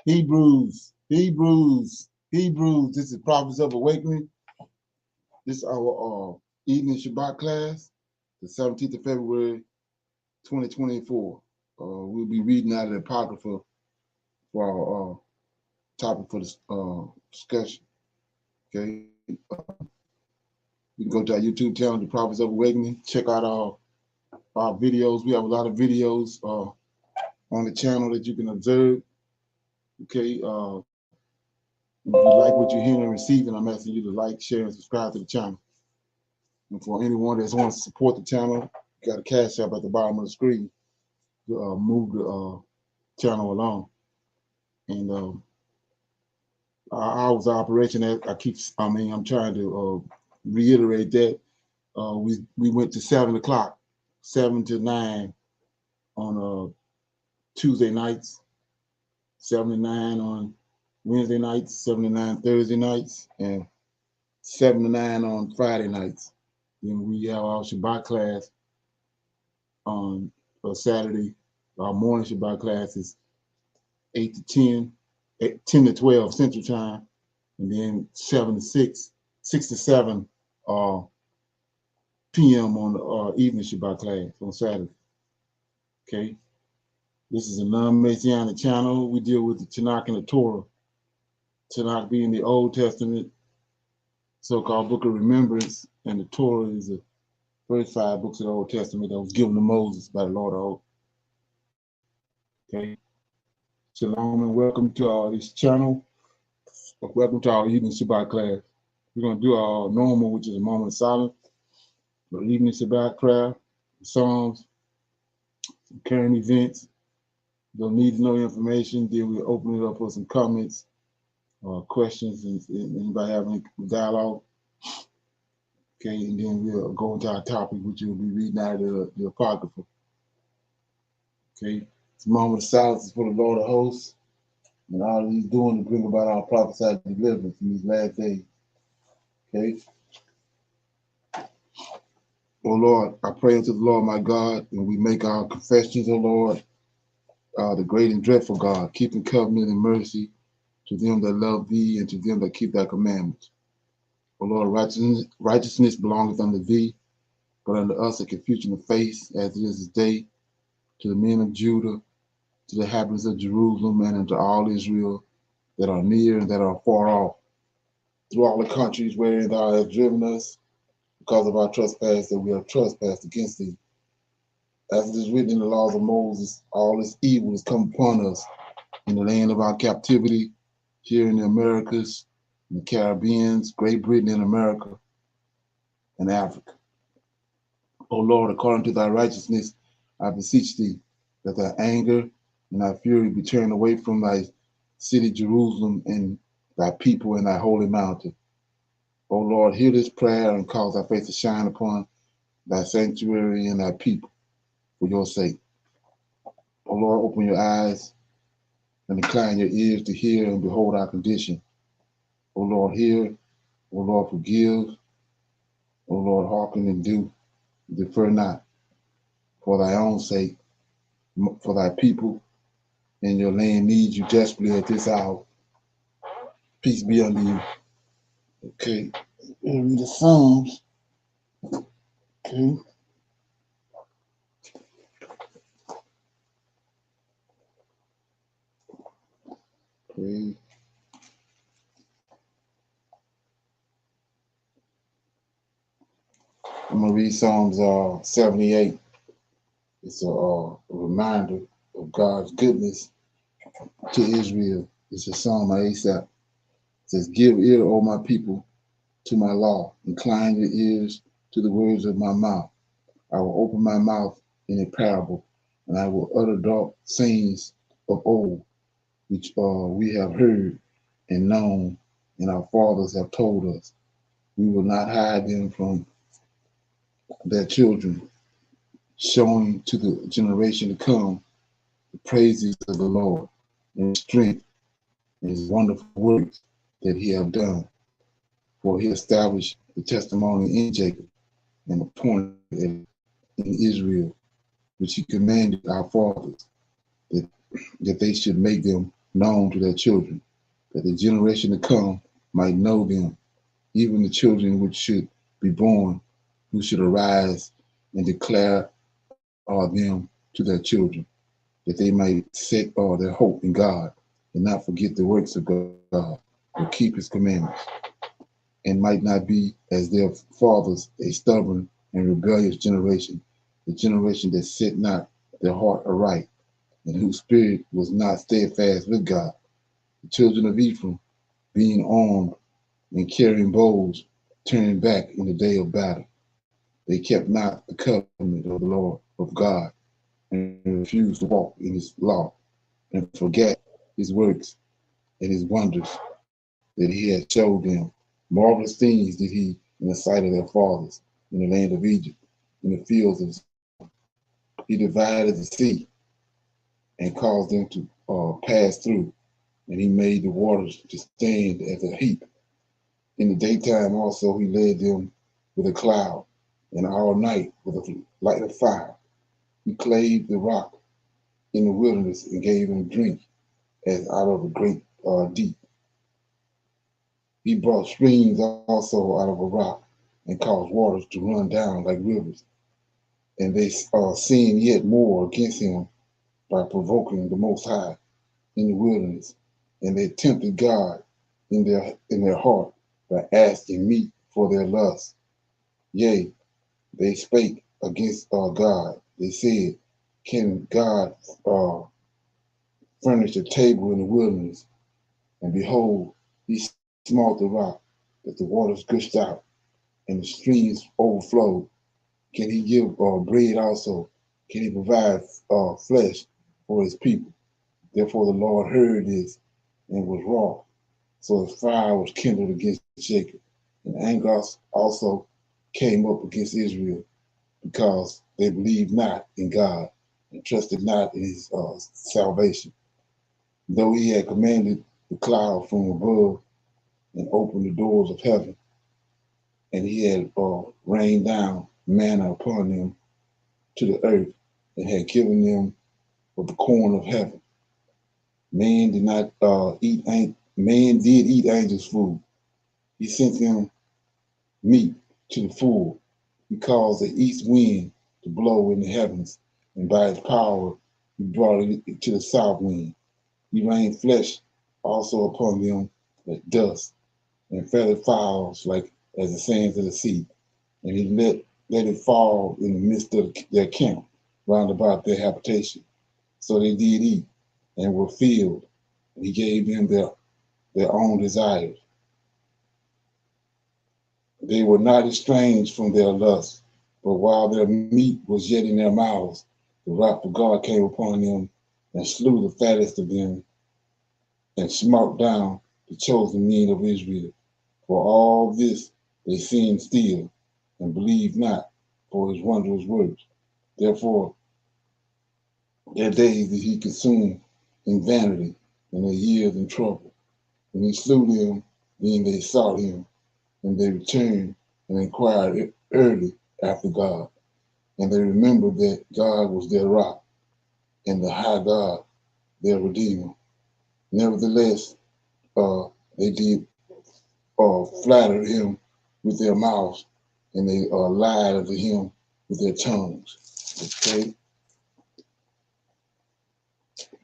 Hebrews. This is Prophets of Awakening. This is our evening Shabbat class, the 17th of February, 2024. We'll be reading out of the Apocrypha for our topic for this discussion. Okay. You can go to our YouTube channel, the Prophets of Awakening. Check out our videos. We have a lot of videos on the channel that you can observe. Okay. If you like what you're hearing and receiving, I'm asking you to like, share, and subscribe to the channel. And for anyone that wants to support the channel, you got a cash app at the bottom of the screen to move the channel along. And our hours of operation, I'm trying to reiterate that we went to 7 o'clock, 7 to 9 on Tuesday nights, 7 to 9 on Wednesday nights, 7 to 9 Thursday nights, and 7 to 9 on Friday nights. Then we have our Shabbat class on Saturday. Our morning Shabbat class is 8 to 10, 10 to 12 Central Time, and then 7 to 6, 6 to 7 p.m. on the evening Shabbat class on Saturday. Okay. This is a non-Messianic channel. We deal with the Tanakh and the Torah. Tanakh being the Old Testament, so-called Book of Remembrance, and the Torah is the first 5 books of the Old Testament that was given to Moses by the Lord of hosts. Okay. Shalom and welcome to this channel. Welcome to our evening Shabbat class. We're going to do our normal, which is a moment of silence, the evening Shabbat prayer, Psalms, current events. Don't need to know information. Then we'll open it up for some comments, questions, and anybody have any dialogue. Okay, and then we'll go into our topic, which we'll be reading out of the Apocrypha. Okay, it's a moment of silence for the Lord of hosts, and all he's doing to bring about our prophesied deliverance in these last days. Okay. Oh Lord, I pray unto the Lord my God, and we make our confessions, oh Lord, the great and dreadful God, keeping covenant and mercy to them that love thee and to them that keep thy commandments. O Lord, righteousness belongeth unto thee, but unto us a confusion of face, as it is this day, to the men of Judah, to the inhabitants of Jerusalem, and unto all Israel that are near and that are far off, through all the countries wherein thou hast driven us, because of our trespass that we have trespassed against thee. As it is written in the laws of Moses, all this evil has come upon us in the land of our captivity, here in the Americas, in the Caribbean, Great Britain and America, and Africa. O Lord, according to thy righteousness, I beseech thee that thy anger and thy fury be turned away from thy city Jerusalem and thy people and thy holy mountain. O Lord, hear this prayer and cause thy face to shine upon thy sanctuary and thy people for your sake. O Lord, open your eyes and incline your ears to hear and behold our condition. O Lord, hear. O Lord, forgive. O Lord, hearken and do. Defer not, for thy own sake, for thy people and your land needs you desperately at this hour. Peace be unto you. Okay, we'll read the Psalms. Okay. Okay. I'm going to read Psalms 78. It's a reminder of God's goodness to Israel. It's a psalm of Asaph. It says, give ear, O my people, to my law. Incline your ears to the words of my mouth. I will open my mouth in a parable, and I will utter dark sayings of old, which we have heard and known, and our fathers have told us. We will not hide them from their children, showing to the generation to come the praises of the Lord and his strength and his wonderful works that he have done. For he established the testimony in Jacob and appointed it in Israel, which he commanded our fathers, that they should make them known to their children, that the generation to come might know them, even the children which should be born, who should arise and declare them to their children, that they might set their hope in God and not forget the works of God, but keep his commandments, and might not be as their fathers, a stubborn and rebellious generation, the generation that set not their heart aright, and whose spirit was not steadfast with God. The children of Ephraim, being armed and carrying bows, turned back in the day of battle. They kept not the covenant of the Lord of God, and refused to walk in his law, and forget his works and his wonders that he had showed them. Marvelous things did he in the sight of their fathers in the land of Egypt, in the fields of Zidon. He divided the sea and caused them to pass through, and he made the waters to stand as a heap. In the daytime also he led them with a cloud, and all night with a light of fire. He clave the rock in the wilderness and gave them drink as out of a great deep. He brought streams also out of a rock and caused waters to run down like rivers. And they sinned yet more against him by provoking the Most High in the wilderness. And they tempted God in their heart by asking meat for their lust. Yea, they spake against God. They said, can God furnish a table in the wilderness? And behold, he smote the rock, that the waters gushed out, and the streams overflowed. Can he give bread also? Can he provide flesh for his people? Therefore the Lord heard this and was wroth. So the fire was kindled against Jacob. And anger also came up against Israel, because they believed not in God and trusted not in his salvation. Though he had commanded the cloud from above and opened the doors of heaven, and he had rained down manna upon them to the earth, and had given them of the corn of heaven. Man did not man did eat angels' food. He sent them meat to the full. He caused the east wind to blow in the heavens, and by his power he brought it to the south wind. He rained flesh also upon them as dust, and feathered fowls like as the sands of the sea. And he let it fall in the midst of their camp, round about their habitation. So they did eat and were filled, and he gave them their own desires. They were not estranged from their lust, but while their meat was yet in their mouths, the wrath of God came upon them and slew the fattest of them and smote down the chosen men of Israel. For all this they sinned still and believed not for his wondrous works. Therefore, their days did he consume in vanity, and their years in trouble. When he slew them, then they sought him, and they returned and inquired early after God. And they remembered that God was their rock, and the high God their Redeemer. Nevertheless, they did flatter him with their mouths, and they lied unto him with their tongues. Okay?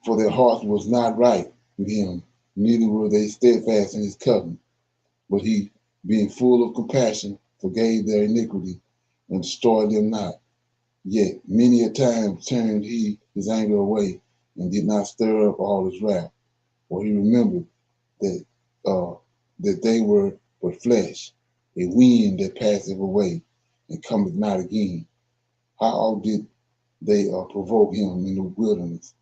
For their heart was not right with him, neither were they steadfast in his covenant. But he, being full of compassion, forgave their iniquity and destroyed them not. Yet many a time turned he his anger away and did not stir up all his wrath. For he remembered that that they were but flesh, a wind that passeth away and cometh not again. How did they provoke him in the wilderness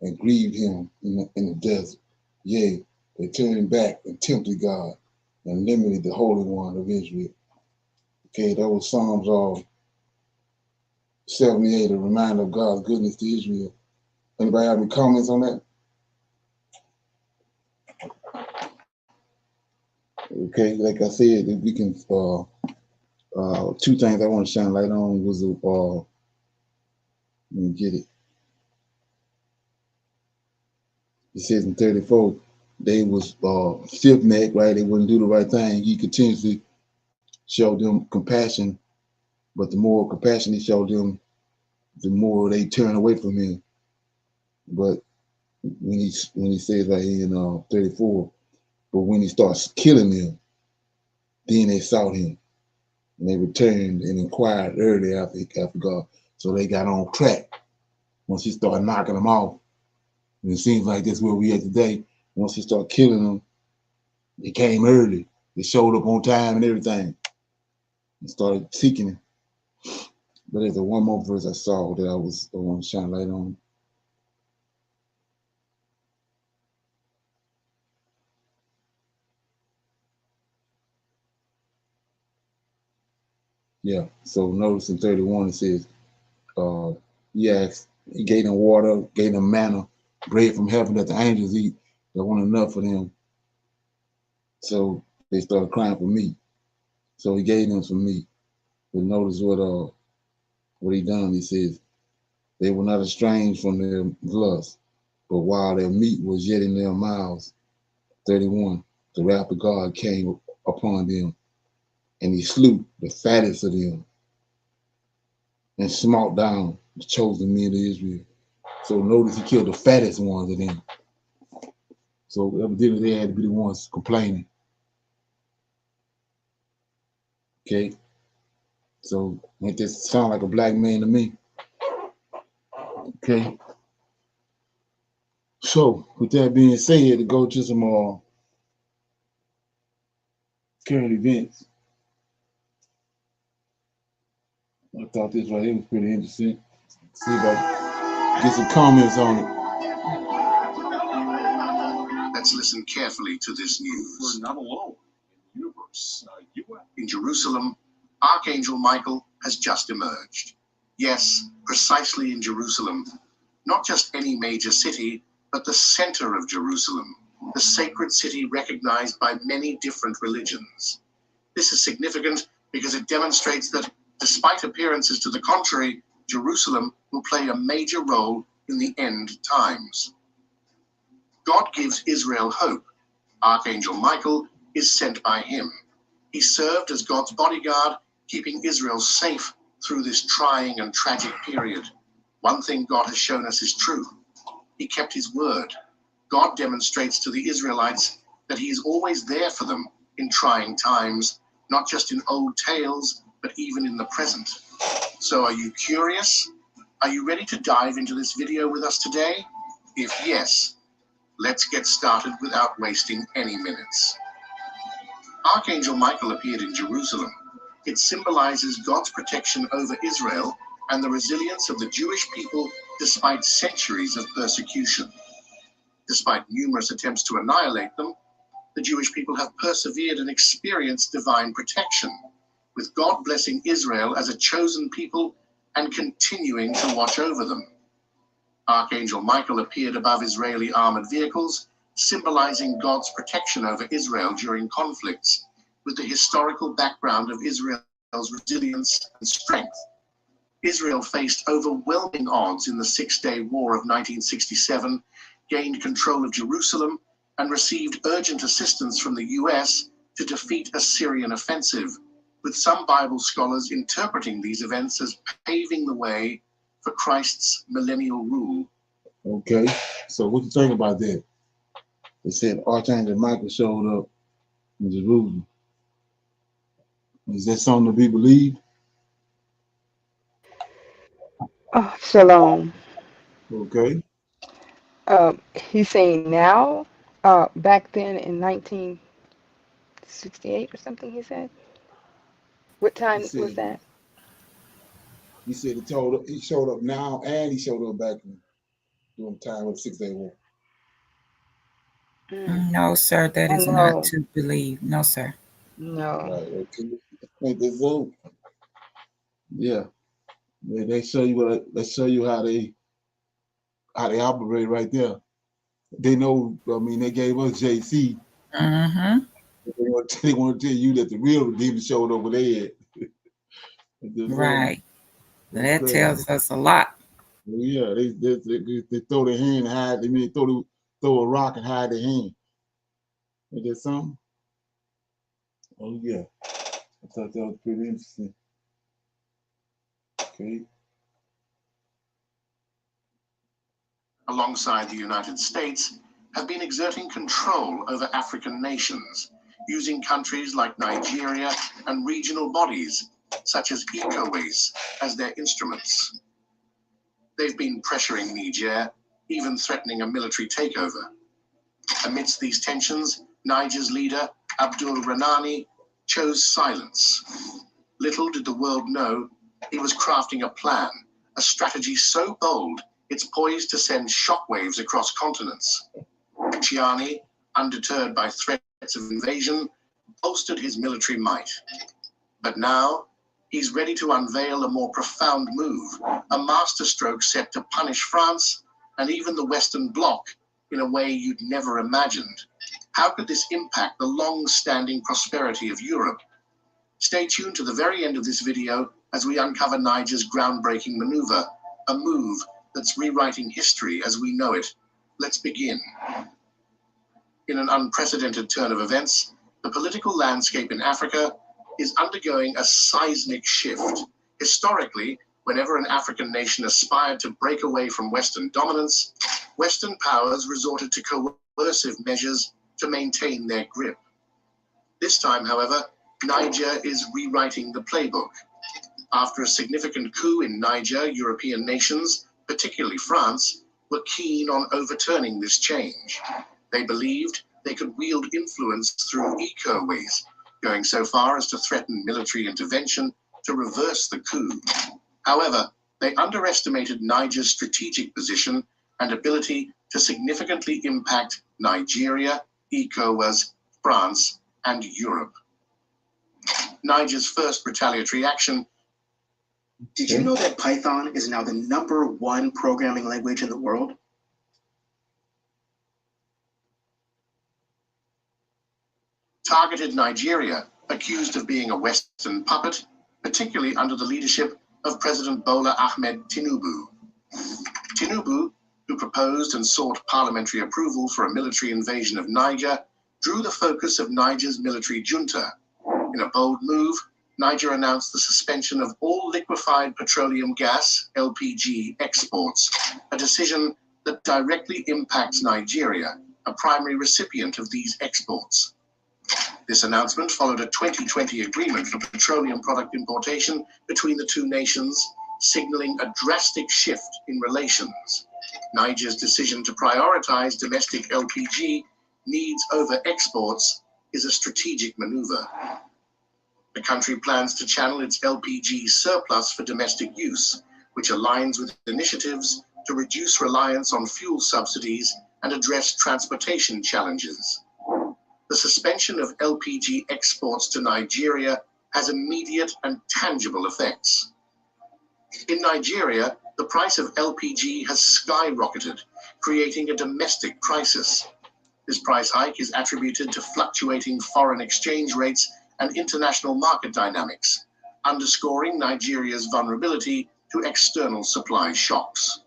and grieved him in the desert? Yea, they turned back and tempted God and limited the Holy One of Israel. Okay, that was Psalms 78, a reminder of God's goodness to Israel. Anybody have any comments on that? Okay, like I said, if we can, two things I want to shine light on was, let me get it. It says in 34, they was stiff necked, right? They wouldn't do the right thing. He continuously showed them compassion, but the more compassion he showed them, the more they turn away from him. But when he says right here in 34, but when he starts killing them, then they sought him, and they returned and inquired early after God. So they got on track once he started knocking them off. And it seems like that's where we are today. Once he started killing them, they came early. They showed up on time and everything, and started seeking him. But there's one more verse I saw that I want to shine light on. Yeah. So notice in 31 it says, he gave them water, gave them manna, bread from heaven that the angels eat. There wasn't enough for them. So they started crying for meat. So he gave them some meat. But notice what he done. He says, they were not estranged from their lust, but while their meat was yet in their mouths, 31, the wrath of God came upon them, and he slew the fattest of them, and smote down the chosen men of Israel. So notice he killed the fattest ones of them. So evidently they had to be the ones complaining. Okay. So make this sound like a black man to me. Okay. So with that being said, to go to some current events. I thought this right here was pretty interesting. See if I get some comments on it. Let's listen carefully to this news. We're not alone in the universe. In Jerusalem, Archangel Michael has just emerged. Yes, precisely in Jerusalem. Not just any major city, but the center of Jerusalem, the sacred city recognized by many different religions. This is significant because it demonstrates that, despite appearances to the contrary, Jerusalem will play a major role in the end times. God gives Israel hope. Archangel Michael is sent by him. He served as God's bodyguard, keeping Israel safe through this trying and tragic period. One thing God has shown us is true. He kept his word. God demonstrates to the Israelites that he is always there for them in trying times, not just in old tales, but even in the present. So are you curious? Are you ready to dive into this video with us today? If yes, let's get started without wasting any minutes. Archangel Michael appeared in Jerusalem. It symbolizes God's protection over Israel and the resilience of the Jewish people despite centuries of persecution. Despite numerous attempts to annihilate them, the Jewish people have persevered and experienced divine protection, with God blessing Israel as a chosen people and continuing to watch over them. Archangel Michael appeared above Israeli armored vehicles, symbolizing God's protection over Israel during conflicts, with the historical background of Israel's resilience and strength. Israel faced overwhelming odds in the Six-Day War of 1967, gained control of Jerusalem, and received urgent assistance from the US to defeat a Syrian offensive, with some Bible scholars interpreting these events as paving the way for Christ's millennial rule. Okay, so what you think about that? They said Archangel Michael showed up in Jerusalem. Is that something to be believed? Oh, shalom. Okay. He's saying now, back then in 1968 or something, he said. What He time was said that? he showed up now and he showed up back during the time of the 6 Day War. Mm. No, sir, that Oh, is not no, to believe. No, sir. no. Right, okay. Ain't this so? Yeah. They show you how they operate right there. They know, I mean, they gave us JC. Mm-hmm. They want to tell you that the real Redeemer showed up with Ed. Right. That's That crazy. tells us a lot. Well, yeah, they throw their hand high. They throw throw a rock and hide their hand. Is that something? Oh yeah. I thought that was pretty interesting. Okay. Alongside the United States, have been exerting control over African nations, using countries like Nigeria and regional bodies, such as ECOWAS, as their instruments. They've been pressuring Niger, even threatening a military takeover. Amidst these tensions, Niger's leader, Abdul Ranani, chose silence. Little did the world know he was crafting a plan, a strategy so bold it's poised to send shockwaves across continents. Chiani, undeterred by threats of invasion, bolstered his military might. But now, he's ready to unveil a more profound move, a masterstroke set to punish France and even the Western Bloc in a way you'd never imagined. How could this impact the long-standing prosperity of Europe? Stay tuned to the very end of this video as we uncover Niger's groundbreaking maneuver, a move that's rewriting history as we know it. Let's begin. In an unprecedented turn of events, the political landscape in Africa is undergoing a seismic shift. Historically, whenever an African nation aspired to break away from Western dominance, Western powers resorted to coercive measures to maintain their grip. This time, however, Niger is rewriting the playbook. After a significant coup in Niger, European nations, particularly France, were keen on overturning this change. They believed they could wield influence through ECOWAS, going so far as to threaten military intervention to reverse the coup. However, they underestimated Niger's strategic position and ability to significantly impact Nigeria, ECOWAS, France, and Europe. Niger's first retaliatory action. Did you know that Python is now the #1 programming language in the world? Targeted Nigeria, accused of being a Western puppet, particularly under the leadership of President Bola Ahmed Tinubu. Tinubu, who proposed and sought parliamentary approval for a military invasion of Niger, drew the focus of Niger's military junta. In a bold move, Niger announced the suspension of all liquefied petroleum gas, LPG, exports, a decision that directly impacts Nigeria, a primary recipient of these exports. This announcement followed a 2020 agreement for petroleum product importation between the two nations, signaling a drastic shift in relations. Niger's decision to prioritize domestic LPG needs over exports is a strategic maneuver. The country plans to channel its LPG surplus for domestic use, which aligns with initiatives to reduce reliance on fuel subsidies and address transportation challenges. The suspension of LPG exports to Nigeria has immediate and tangible effects. In Nigeria, the price of LPG has skyrocketed, creating a domestic crisis. This price hike is attributed to fluctuating foreign exchange rates and international market dynamics, underscoring Nigeria's vulnerability to external supply shocks.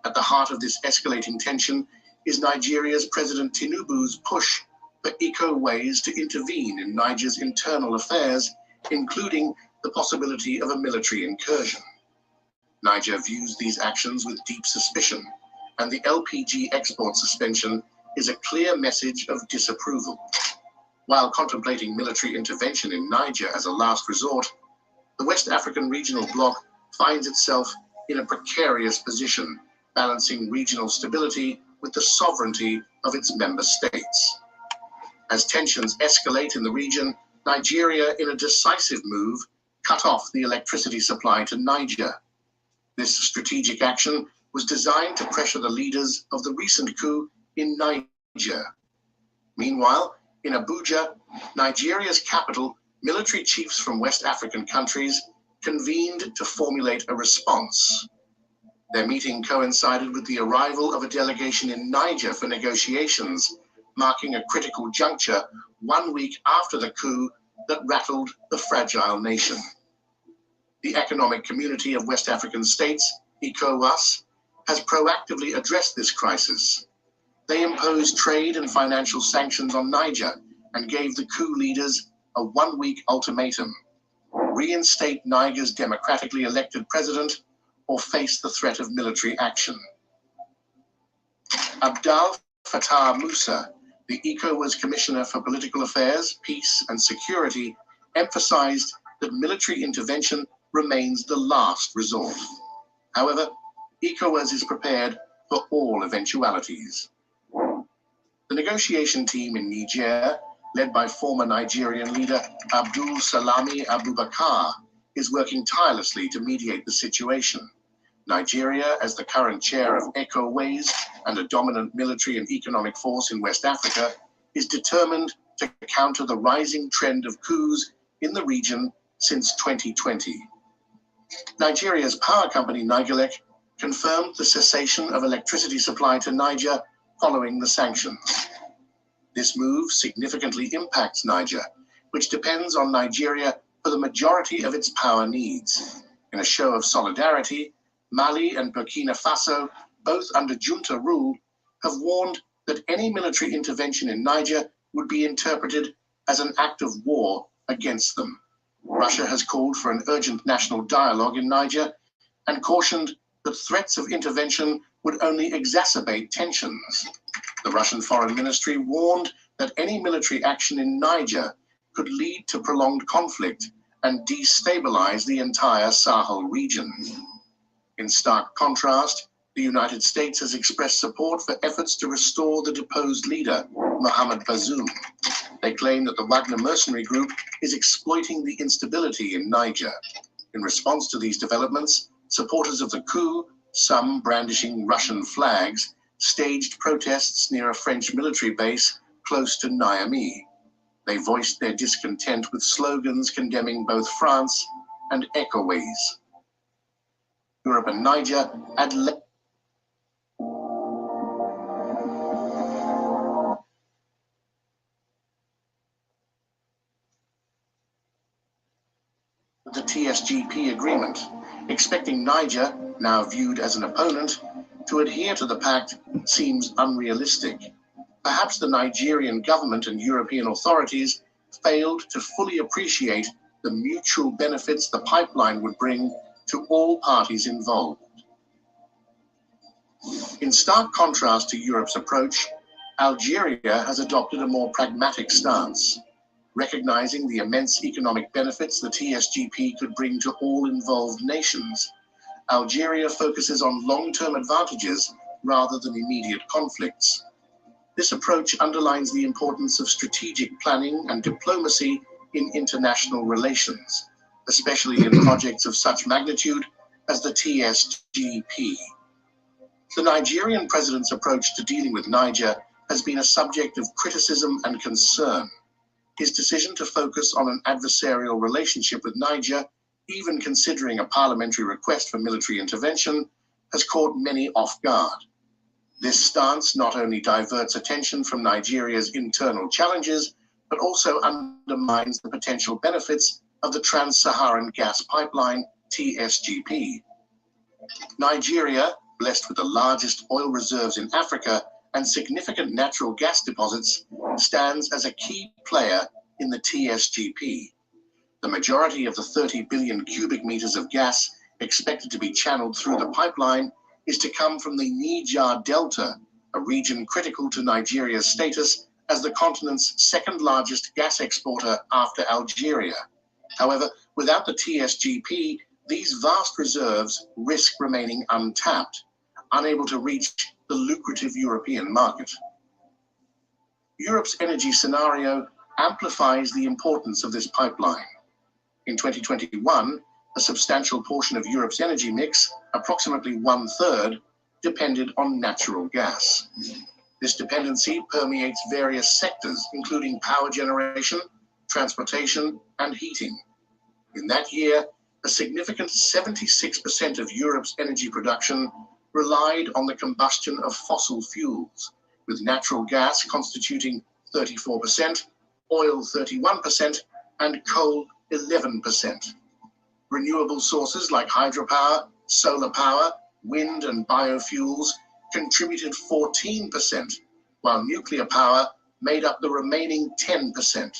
At the heart of this escalating tension is Nigeria's President Tinubu's push for ECOWAS to intervene in Niger's internal affairs, including the possibility of a military incursion. Niger views these actions with deep suspicion, and the LPG export suspension is a clear message of disapproval. While contemplating military intervention in Niger as a last resort, the West African regional bloc finds itself in a precarious position, balancing regional stability with the sovereignty of its member states. As tensions escalate in the region, Nigeria, in a decisive move, cut off the electricity supply to Niger. This strategic action was designed to pressure the leaders of the recent coup in Niger. Meanwhile, in Abuja, Nigeria's capital, military chiefs from West African countries convened to formulate a response. Their meeting coincided with the arrival of a delegation in Niger for negotiations, marking a critical juncture 1 week after the coup that rattled the fragile nation. The Economic Community of West African States, ECOWAS, has proactively addressed this crisis. They imposed trade and financial sanctions on Niger and gave the coup leaders a one-week ultimatum: reinstate Niger's democratically elected president or face the threat of military action. Abdel Fattah Musa, the ECOWAS Commissioner for Political Affairs, Peace and Security, emphasized that military intervention remains the last resort. However, ECOWAS is prepared for all eventualities. The negotiation team in Niger, led by former Nigerian leader Abdul Salami Abubakar, is working tirelessly to mediate the situation. Nigeria, as the current chair of ECOWAS and a dominant military and economic force in West Africa, is determined to counter the rising trend of coups in the region since 2020. Nigeria's power company Nigelec confirmed the cessation of electricity supply to Niger following the sanctions. This move significantly impacts Niger, which depends on Nigeria for the majority of its power needs. In a show of solidarity, Mali and Burkina Faso, both under junta rule, have warned that any military intervention in Niger would be interpreted as an act of war against them. Russia has called for an urgent national dialogue in Niger and cautioned that threats of intervention would only exacerbate tensions. The Russian Foreign Ministry warned that any military action in Niger could lead to prolonged conflict and destabilize the entire Sahel region. In stark contrast, the United States has expressed support for efforts to restore the deposed leader, Mohamed Bazoum. They claim that the Wagner mercenary group is exploiting the instability in Niger. In response to these developments, supporters of the coup, some brandishing Russian flags, staged protests near a French military base close to Niamey. They voiced their discontent with slogans condemning both France and ECOWAS. Europe and Niger had the TSGP agreement, expecting Niger, now viewed as an opponent, to adhere to the pact seems unrealistic. Perhaps the Nigerian government and European authorities failed to fully appreciate the mutual benefits the pipeline would bring to all parties involved. In stark contrast to Europe's approach, Algeria has adopted a more pragmatic stance. Recognizing the immense economic benefits the TSGP could bring to all involved nations, Algeria focuses on long-term advantages rather than immediate conflicts. This approach underlines the importance of strategic planning and diplomacy in international relations, especially in projects of such magnitude as the TSGP. The Nigerian president's approach to dealing with Niger has been a subject of criticism and concern. His decision to focus on an adversarial relationship with Niger, even considering a parliamentary request for military intervention, has caught many off guard. This stance not only diverts attention from Nigeria's internal challenges, but also undermines the potential benefits of the Trans-Saharan Gas Pipeline, TSGP. Nigeria, blessed with the largest oil reserves in Africa and significant natural gas deposits, stands as a key player in the TSGP. The majority of the 30 billion cubic meters of gas expected to be channeled through the pipeline is to come from the Niger Delta, a region critical to Nigeria's status as the continent's second largest gas exporter after Algeria. However, without the TSGP, these vast reserves risk remaining untapped, unable to reach the lucrative European market. Europe's energy scenario amplifies the importance of this pipeline. In 2021, a substantial portion of Europe's energy mix, approximately 1/3, depended on natural gas. This dependency permeates various sectors, including power generation, transportation, and heating. In that year, a significant 76% of Europe's energy production relied on the combustion of fossil fuels, with natural gas constituting 34%, oil 31%, and coal 11%. Renewable sources like hydropower, solar power, wind, and biofuels contributed 14%, while nuclear power made up the remaining 10%.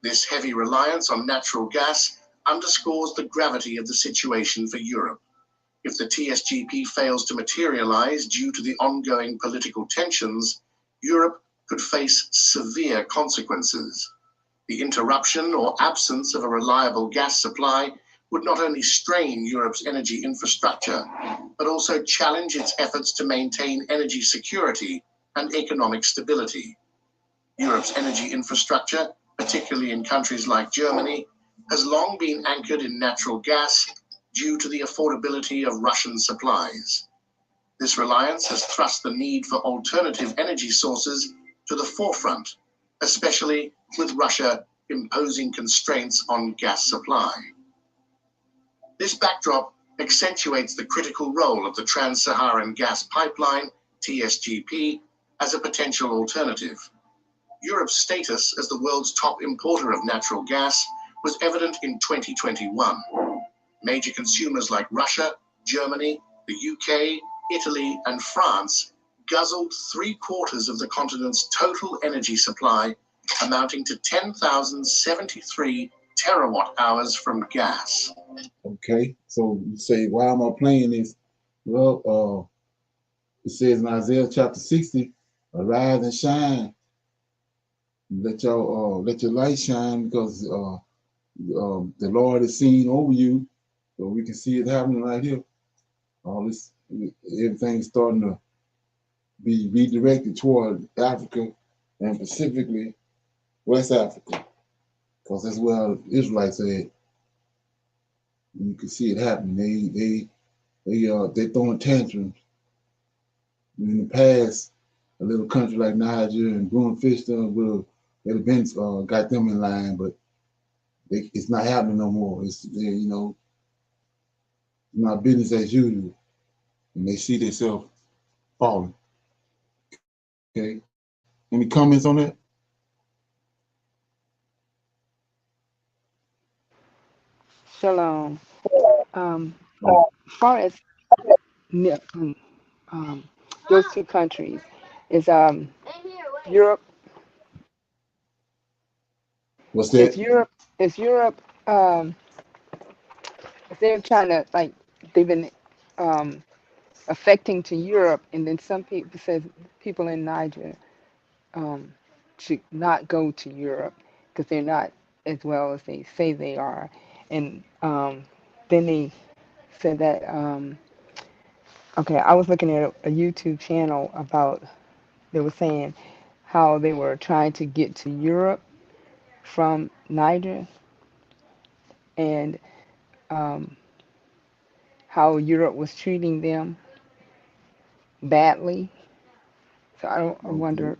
This heavy reliance on natural gas underscores the gravity of the situation for Europe. If the TSGP fails to materialize due to the ongoing political tensions, Europe could face severe consequences. The interruption or absence of a reliable gas supply would not only strain Europe's energy infrastructure, but also challenge its efforts to maintain energy security and economic stability. Europe's energy infrastructure, particularly in countries like Germany, has long been anchored in natural gas due to the affordability of Russian supplies. This reliance has thrust the need for alternative energy sources to the forefront, especially with Russia imposing constraints on gas supply. This backdrop accentuates the critical role of the Trans-Saharan Gas Pipeline, TSGP, as a potential alternative. Europe's status as the world's top importer of natural gas was evident in 2021. Major consumers like Russia, Germany, the UK, Italy, and France guzzled 3/4 of the continent's total energy supply, amounting to 10,073 terawatt hours from gas. Okay, so you say, why am I playing this? Well, it says in Isaiah chapter 60, arise and shine. Let your light shine, because the Lord is seen over you. So we can see it happening right here. All this, everything's starting to be redirected toward Africa, and specifically West Africa, because that's where the Israelites are at. You can see it happening. They're throwing tantrums. In the past, a little country like Niger and Brewing Fish would have been got them in line, but it's not happening no more. It's not business as usual, and they see themselves falling. Okay, any comments on that? Shalom. As far as ne- um, those two countries, is Europe. What's Is that? Europe? Is Europe? Um, if they're trying to like, they've been um, affecting to Europe, and then some people says people in Niger um, should not go to Europe because they're not as well as they say they are, and then they said that. Okay, I was looking at a YouTube channel about, they were saying how they were trying to get to Europe from Niger, and um, how Europe was treating them badly. So I Okay. wonder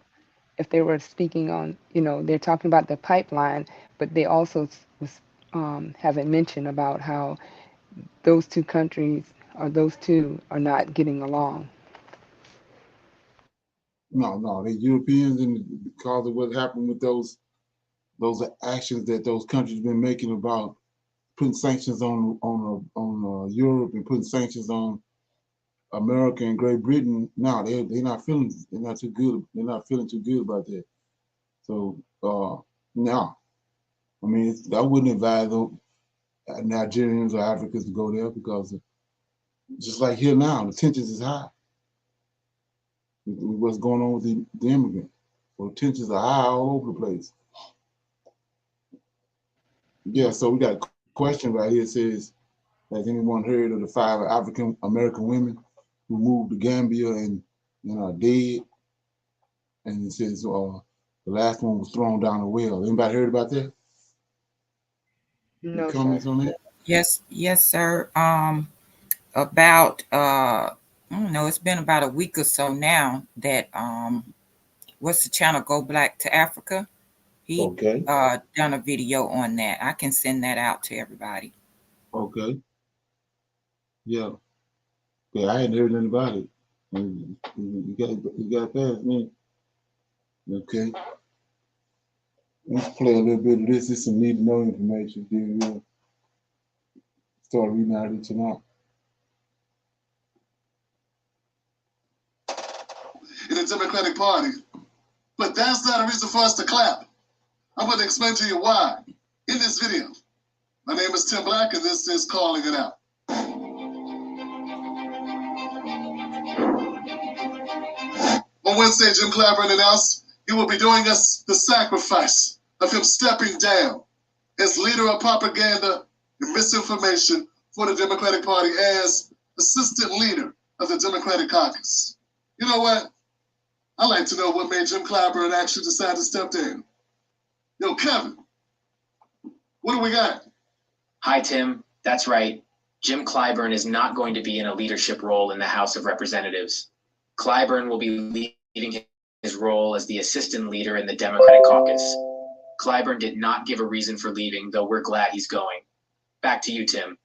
if they were speaking on, they're talking about the pipeline, but they also was having mention about how those two countries, or those two, are not getting along. No, the Europeans, and because of what happened with those actions that those countries been making about putting sanctions on Europe and putting sanctions on America and Great Britain. Now they're not too good. They're not feeling too good about that. So no, I mean, I wouldn't advise Nigerians or Africans to go there, because just like here now, the tensions is high with what's going on with the immigrant. So tensions are high all over the place. Yeah, so we got a question right here. It says, has anyone heard of the 5 African American women who moved to Gambia and are dead? And it says the last one was thrown down a well. Anybody heard about that? Any No, sir. comments on that? Yes, sir. About I don't know, it's been about a week or so now that what's the channel, Go Black to Africa? He Okay, done a video on that. I can send that out to everybody. okay, yeah, yeah. I hadn't heard anything about it. And you got past me. Okay, let's play a little bit of this. This is some need to know information. Then we'll start reading out of it tonight. In a Democratic Party, But that's not a reason for us to clap. I'm going to explain to you why in this video. My name is Tim Black, and this is Calling It Out. On Wednesday, Jim Clyburn announced he will be doing us the sacrifice of him stepping down as leader of propaganda and misinformation for the Democratic Party as assistant leader of the Democratic caucus. You know what? I'd like to know what made Jim Clyburn actually decide to step down. Yo, Kevin, what do we got? Hi, Tim. That's right. Jim Clyburn is not going to be in a leadership role in the House of Representatives. Clyburn will be leading his role as the assistant leader in the Democratic caucus. Clyburn did not give a reason for leaving, though we're glad he's going. Back to you, Tim.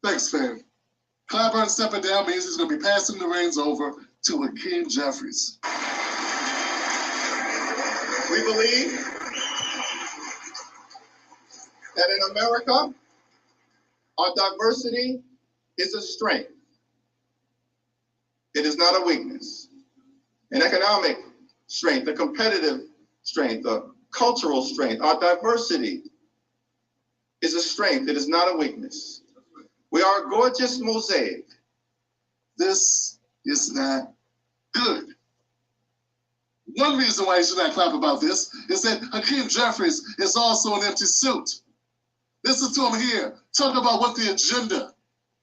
Thanks, fam. Clyburn stepping down means he's going to be passing the reins over to Hakeem Jeffries. We believe that in America, our diversity is a strength. It is not a weakness. An economic strength, a competitive strength, a cultural strength. Our diversity is a strength. It is not a weakness. We are a gorgeous mosaic. This is not good. One reason why you should not clap about this is that Hakeem Jeffries is also an empty suit. Listen to him here talk about what the agenda,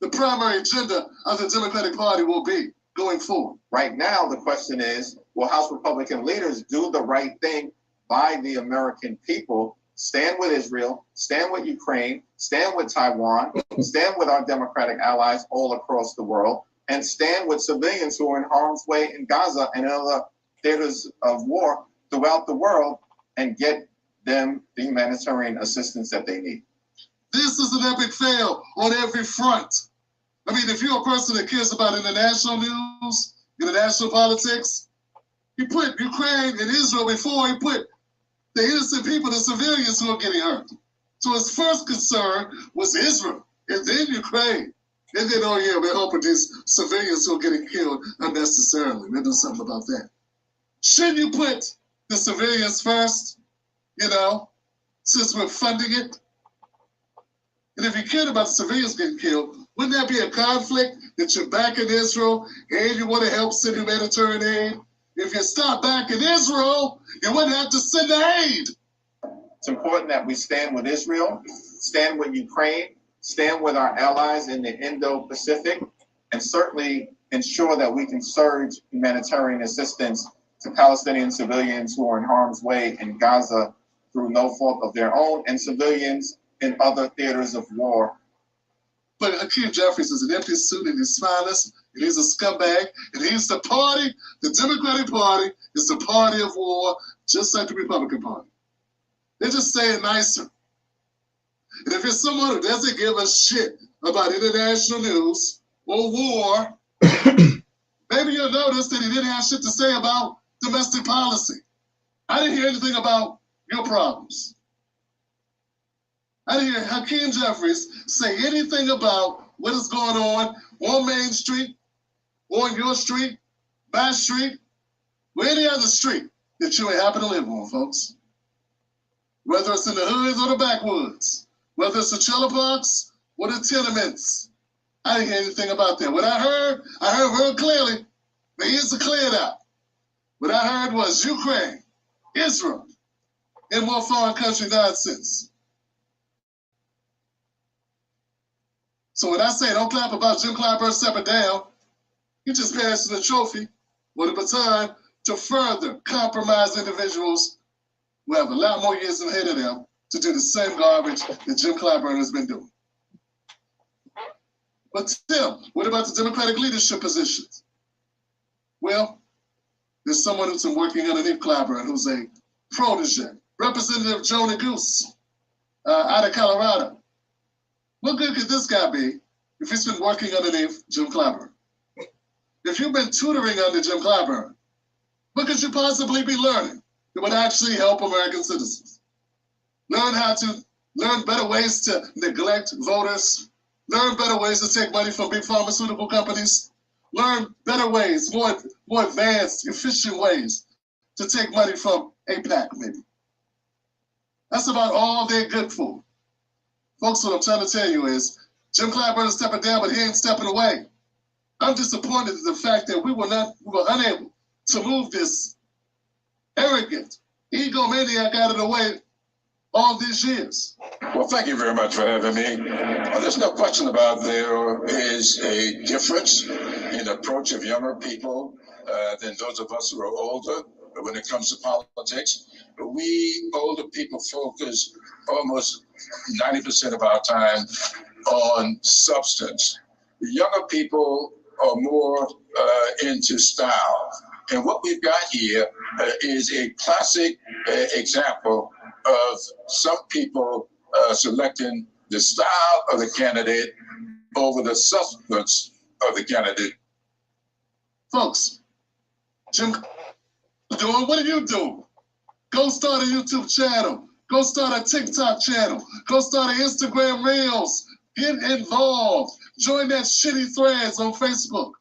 the primary agenda of the Democratic Party will be going forward. Right now, the question is, will House Republican leaders do the right thing by the American people, stand with Israel, stand with Ukraine, stand with Taiwan, stand with our democratic allies all across the world, and stand with civilians who are in harm's way in Gaza and other theaters of war throughout the world, and get them the humanitarian assistance that they need. This is an epic fail on every front. I mean, if you're a person that cares about international news, international politics, he put Ukraine and Israel before he put the innocent people, the civilians who are getting hurt. So his first concern was Israel, and then Ukraine. And then, oh yeah, we're helping these civilians who are getting killed unnecessarily. We'll do something about that. Shouldn't you put the civilians first, since we're funding it? And if you cared about the civilians getting killed, wouldn't that be a conflict that you're backing Israel and you want to help send humanitarian aid? If you stop backing Israel, you wouldn't have to send the aid. It's important that we stand with Israel, stand with Ukraine, stand with our allies in the Indo-Pacific, and certainly ensure that we can surge humanitarian assistance to Palestinian civilians who are in harm's way in Gaza through no fault of their own, and civilians in other theaters of war. But Hakeem Jeffries is an empty suit and he's spineless and he's a scumbag and he's the party, the Democratic Party is the party of war, just like the Republican Party. They just say it nicer. And if you're someone who doesn't give a shit about international news or war, maybe you'll notice that he didn't have shit to say about domestic policy. I didn't hear anything about your problems. I didn't hear Hakeem Jeffries say anything about what is going on Main Street, on your street, my street, or any other street that you happen to live on, folks. Whether it's in the hoods or the backwoods, whether it's the trailer parks or the tenements. I didn't hear anything about that. What I heard real clearly, but here's the clear it out. What I heard was Ukraine, Israel, and more foreign country nonsense. So when I say don't clap about Jim Clyburn stepping down, he just passing the trophy or the baton to further compromise individuals who have a lot more years ahead of them to do the same garbage that Jim Clyburn has been doing. But Tim, what about the Democratic leadership positions? Well, there's someone who's been working underneath Clyburn who's a protege, Representative Jonah Goose out of Colorado. What good could this guy be if he's been working underneath Jim Clyburn? If you've been tutoring under Jim Clyburn, what could you possibly be learning that would actually help American citizens? Learn better ways to neglect voters, learn better ways to take money from big pharmaceutical companies, learn better ways, more advanced, efficient ways to take money from AIPAC, maybe. That's about all they're good for. Folks, what I'm trying to tell you is, Jim Clyburn is stepping down, but he ain't stepping away. I'm disappointed in the fact that we were unable to move this arrogant egomaniac out of the way all these years. Well, thank you very much for having me. There's no question about there is a difference in the approach of younger people than those of us who are older when it comes to politics. But we older people focus almost 90% of our time on substance. The younger people are more into style. And what we've got here is a classic example of some people selecting the style of the candidate over the substance of the candidate. Folks, Jim, what are you doing? Go start a YouTube channel. Go start a TikTok channel. Go start an Instagram Reels. Get involved. Join that shitty threads on Facebook.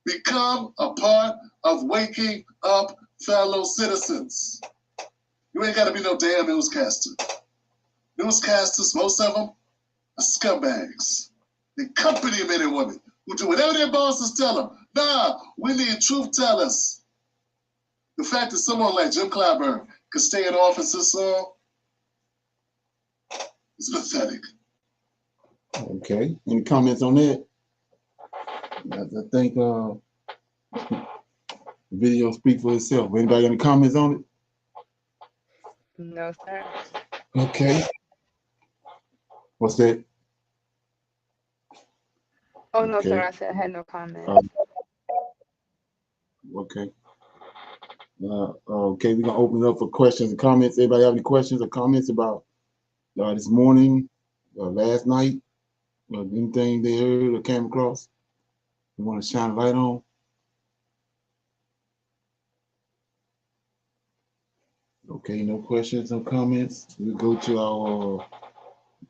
Become a part of waking up fellow citizens. You ain't got to be no damn newscaster. Newscasters, most of them, are scumbags. They company men and women who do whatever their bosses tell them. Nah, we need truth tellers. The fact that someone like Jim Clyburn could stay in office this long is pathetic. Okay. Any comments on that? I think the video speaks for itself. Anybody got any comments on it? No, sir. Okay. What's that? Oh, no, Okay. sir. I said I had no comment. Okay. Okay, we're gonna open it up for questions and comments. Anybody have any questions or comments about this morning, last night, anything they heard or came across? You want to shine a light on? Okay, no questions, no comments. We'll go to our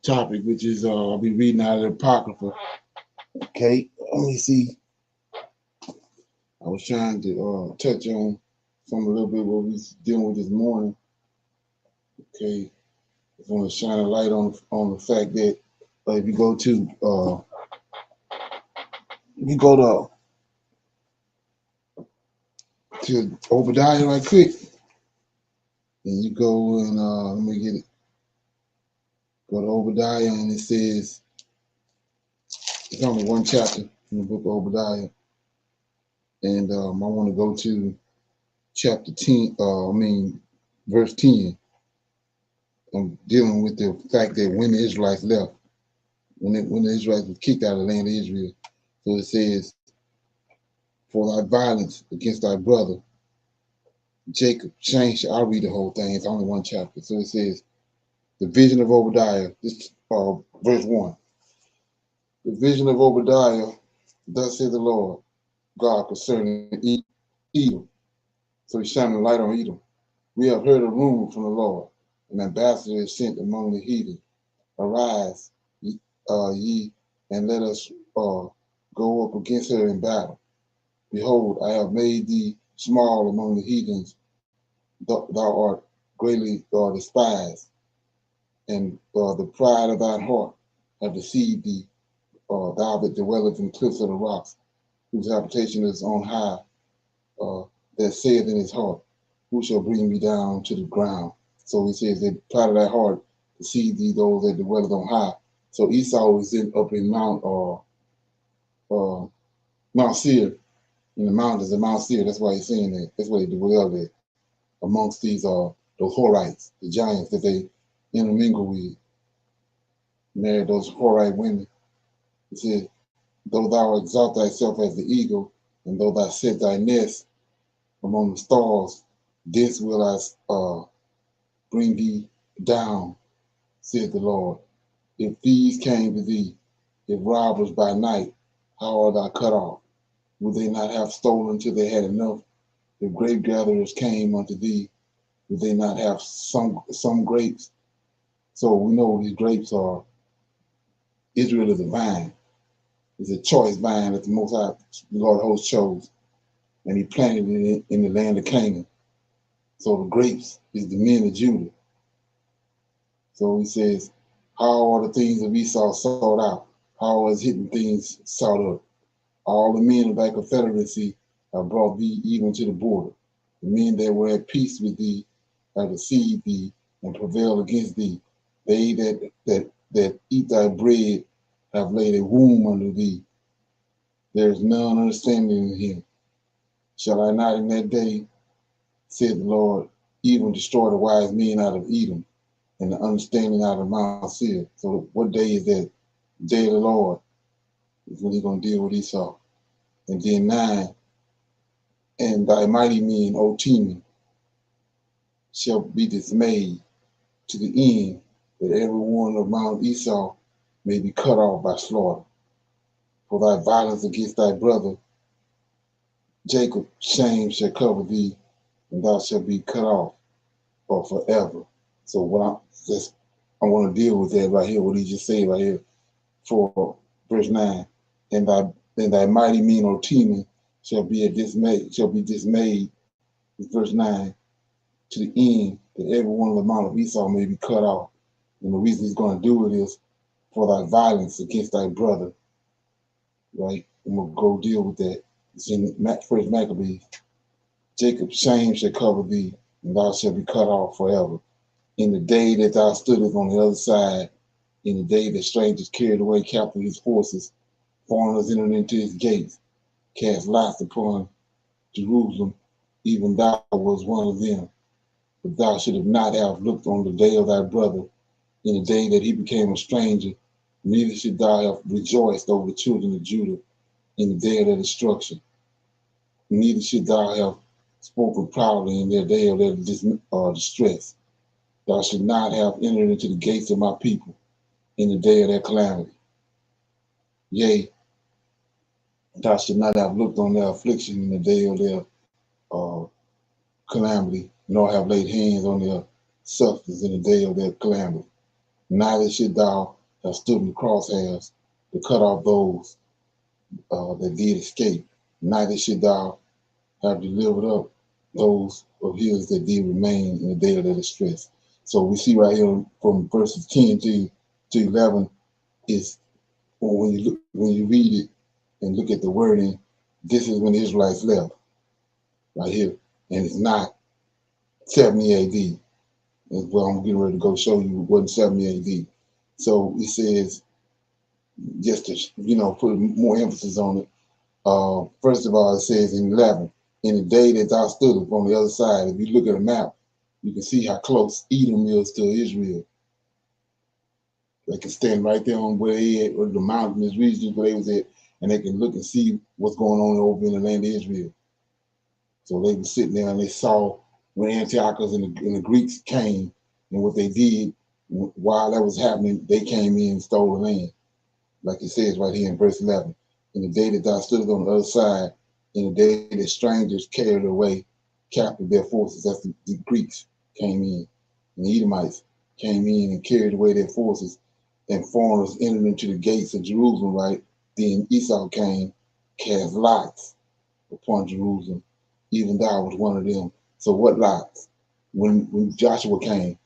topic, which is I'll be reading out of the Apocrypha. Okay, let me see. I was trying to touch on a little bit what we was dealing with this morning. Okay, I want to shine a light on the fact that if you go to Obadiah right quick, and you go and let me get it. Go to Obadiah, and it says it's only one chapter in the book of Obadiah, and I want to go to chapter 10. Verse 10. I'm dealing with the fact that when the Israelites left, when the Israelites were kicked out of the land of Israel, so it says, "For thy violence against thy brother Jacob, changed." I'll read the whole thing. It's only one chapter. So it says, the vision of Obadiah. This verse 1. The vision of Obadiah. Thus says the Lord God concerning Edom. So he's shining a light on Edom. We have heard a rumor from the Lord. An ambassador is sent among the heathen. Arise, ye, and let us go up against her in battle. Behold, I have made thee small among the heathens. Thou art greatly despised, and the pride of thine heart have deceived thee. Thou that dwelleth in cliffs of the rocks, whose habitation is on high, that saith in his heart, who shall bring me down to the ground? So he says, the pride of thy heart deceived thee, those that dwelleth on high. So Esau is up in Mount Seir, in the mountains of Mount Seir. That's why he's saying that. That's why they dwell there, amongst these the Horites, the giants that they intermingle with, married those Horite women. He said, though thou exalt thyself as the eagle, and though thou set thy nest among the stars, this will I bring thee down, said the Lord. If thieves came to thee, if robbers by night, how art thou cut off? Would they not have stolen till they had enough? If grape gatherers came unto thee, would they not have some grapes? So we know these grapes are, Israel is a vine. It's a choice vine that the Most High, the Lord of hosts, chose. And he planted it in the land of Canaan. So the grapes is the men of Judah. So he says, how are the things of Esau sought out? How is hidden things sought up? All the men of thy confederacy have brought thee even to the border. The men that were at peace with thee have deceived thee and prevailed against thee. They that eat thy bread have laid a womb under thee. There is none understanding in him. Shall I not in that day, said the Lord, even destroy the wise men out of Edom and the understanding out of Mount Seir? So what day is that? The day of the Lord is when he's going to deal with Esau. And then 9, and thy mighty men, O Teman, shall be dismayed to the end, that every one of Mount Esau may be cut off by slaughter. For thy violence against thy brother Jacob, shame shall cover thee, and thou shalt be cut off for forever. So I want to deal with that right here, what he just said right here for verse 9. And thy mighty men, O Teman, shall be dismayed, verse 9, to the end, that every one of the mount of Esau may be cut off. And the reason he's going to do it is for thy violence against thy brother, right? And we'll go deal with that. It's in First Maccabees. Jacob's shame shall cover thee, and thou shalt be cut off forever. In the day that thou stoodest on the other side, in the day that strangers carried away captive his forces, foreigners entered into his gates, cast lots upon Jerusalem, even thou was one of them. But thou shouldst not have looked on the day of thy brother, in the day that he became a stranger, neither should thou have rejoiced over the children of Judah in the day of their destruction. Neither should thou have spoken proudly in their day of their distress. Thou should not have entered into the gates of my people in the day of their calamity. Yea, thou should not have looked on their affliction in the day of their calamity, nor have laid hands on their substance in the day of their calamity. Neither should thou have stood in the crosshairs to cut off those that did escape. Neither should thou have delivered up those of his that did remain in the day of their distress. So we see right here from verses 10 to 11 is when you read it and look at the wording, this is when the Israelites left, right here. And it's not 70 AD. That's what I'm getting ready to go show you. It wasn't 70 AD. So it says, just to put more emphasis on it, first of all, it says in 11, in the day that thou stood on the other side, if you look at a map, you can see how close Edom is to Israel. They can stand right there on where they at, or the mountainous regions where they was at, and they can look and see what's going on over in the land of Israel. So they were sitting there and they saw when Antiochus and the Greeks came, and what they did while that was happening, they came in and stole the land. Like it says right here in verse 11. In the day that thou stood on the other side, in the day that strangers carried away captive their forces, that's the Greeks came in, and the Edomites came in and carried away their forces, and foreigners entered into the gates of Jerusalem, right? Then Esau came, cast lots upon Jerusalem, even thou was one of them. So what lots? When Joshua came,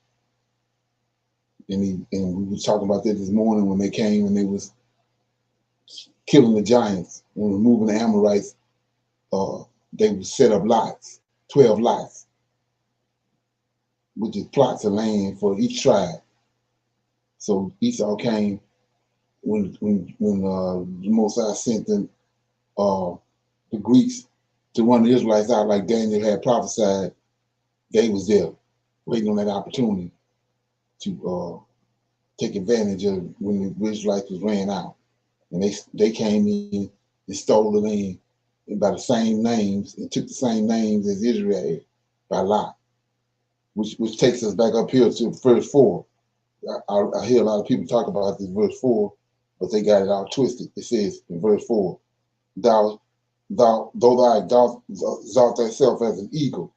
and we were talking about that this morning when they came and they was killing the giants and removing the Amorites, they would set up lots, 12 lots, which is plots of land for each tribe. So Esau came when the Most High sent the Greeks to run the Israelites out like Daniel had prophesied. They was there waiting on that opportunity to take advantage of when the Israelites was ran out. And they came in and stole the land by the same names and took the same names as Israel by lot, which takes us back up here to verse 4. I hear a lot of people talk about this verse 4, but they got it all twisted. It says in verse 4, though thou exalt thyself as an eagle.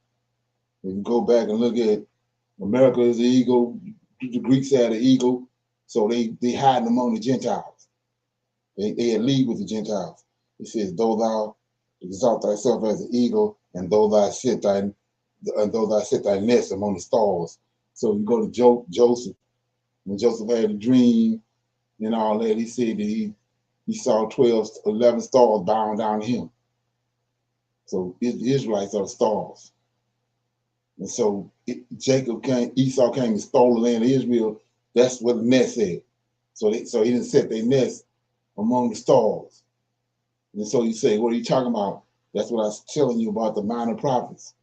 If you go back and look at America as an eagle, the Greeks had an eagle, so they hide among the Gentiles. They had league with the Gentiles. It says, though thou exalt thyself as an eagle, and though thou set and those that set thy nest among the stars. So you go to Joseph, when Joseph had a dream and all that, he said that he saw 11 stars bowing down to him. So the Israelites are the stars. And so Esau came and stole the land of Israel. That's what the nest said. So he didn't set their nest among the stars. And so you say, what are you talking about? That's what I was telling you about the minor prophets.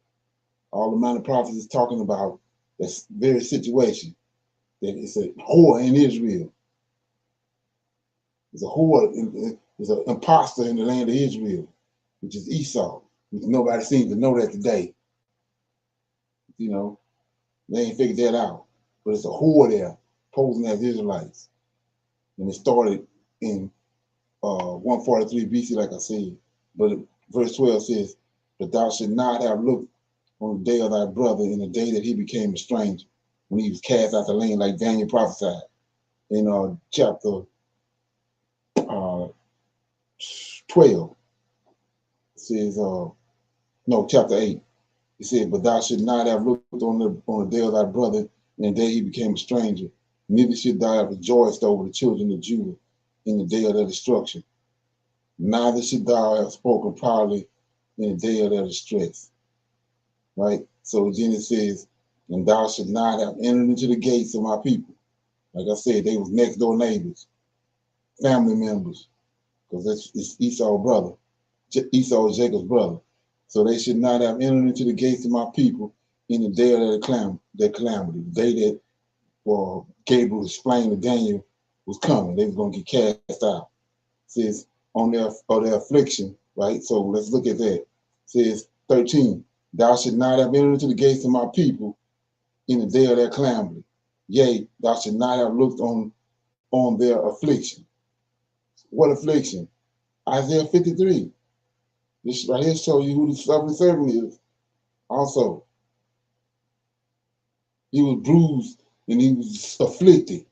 All the minor prophets is talking about this very situation. That it's a whore in Israel. It's a whore, it's an imposter in the land of Israel, which is Esau. Which nobody seems to know that today. You know, they ain't figured that out. But it's a whore there posing as Israelites. And it started in 143 BC, like I said. But verse 12 says, but thou should not have looked on the day of thy brother in the day that he became a stranger, when he was cast out the land, like Daniel prophesied in chapter 12. It says, no, chapter 8. He said, but thou should not have looked on the day of thy brother in the day he became a stranger, neither should thou have rejoiced over the children of Judah in the day of their destruction. Neither should thou have spoken proudly in the day of their distress. Right? So then it says, and thou should not have entered into the gates of my people. Like I said, they was next door neighbors, family members, because it's Esau's brother. Esau is Jacob's brother. So they should not have entered into the gates of my people in the day of their calamity, the day that Gabriel explained to Daniel was coming. They was going to get cast out. It says on their affliction, right? So let's look at that. It says 13, thou should not have entered into the gates of my people in the day of their calamity. Yea, thou should not have looked on their affliction. What affliction? Isaiah 53. This right here shows you who the suffering servant is. Also, he was bruised and he was afflicted.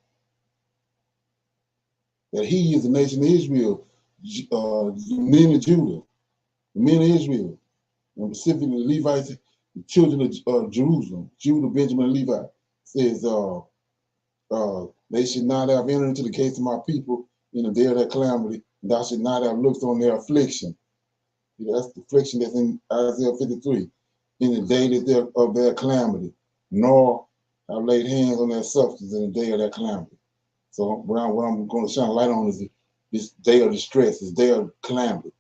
That he is the nation of Israel, men of Judah, the men of Israel, and specifically the Levites, the children of Jerusalem, Judah, Benjamin, and Levi. Says they should not have entered into the gates of my people in the day of their calamity, and thou should not have looked on their affliction. That's the affliction that's in Isaiah 53. In the day of their calamity, nor have laid hands on their substance in the day of their calamity. So what I'm going to shine a light on is this day of distress, this day of calamity.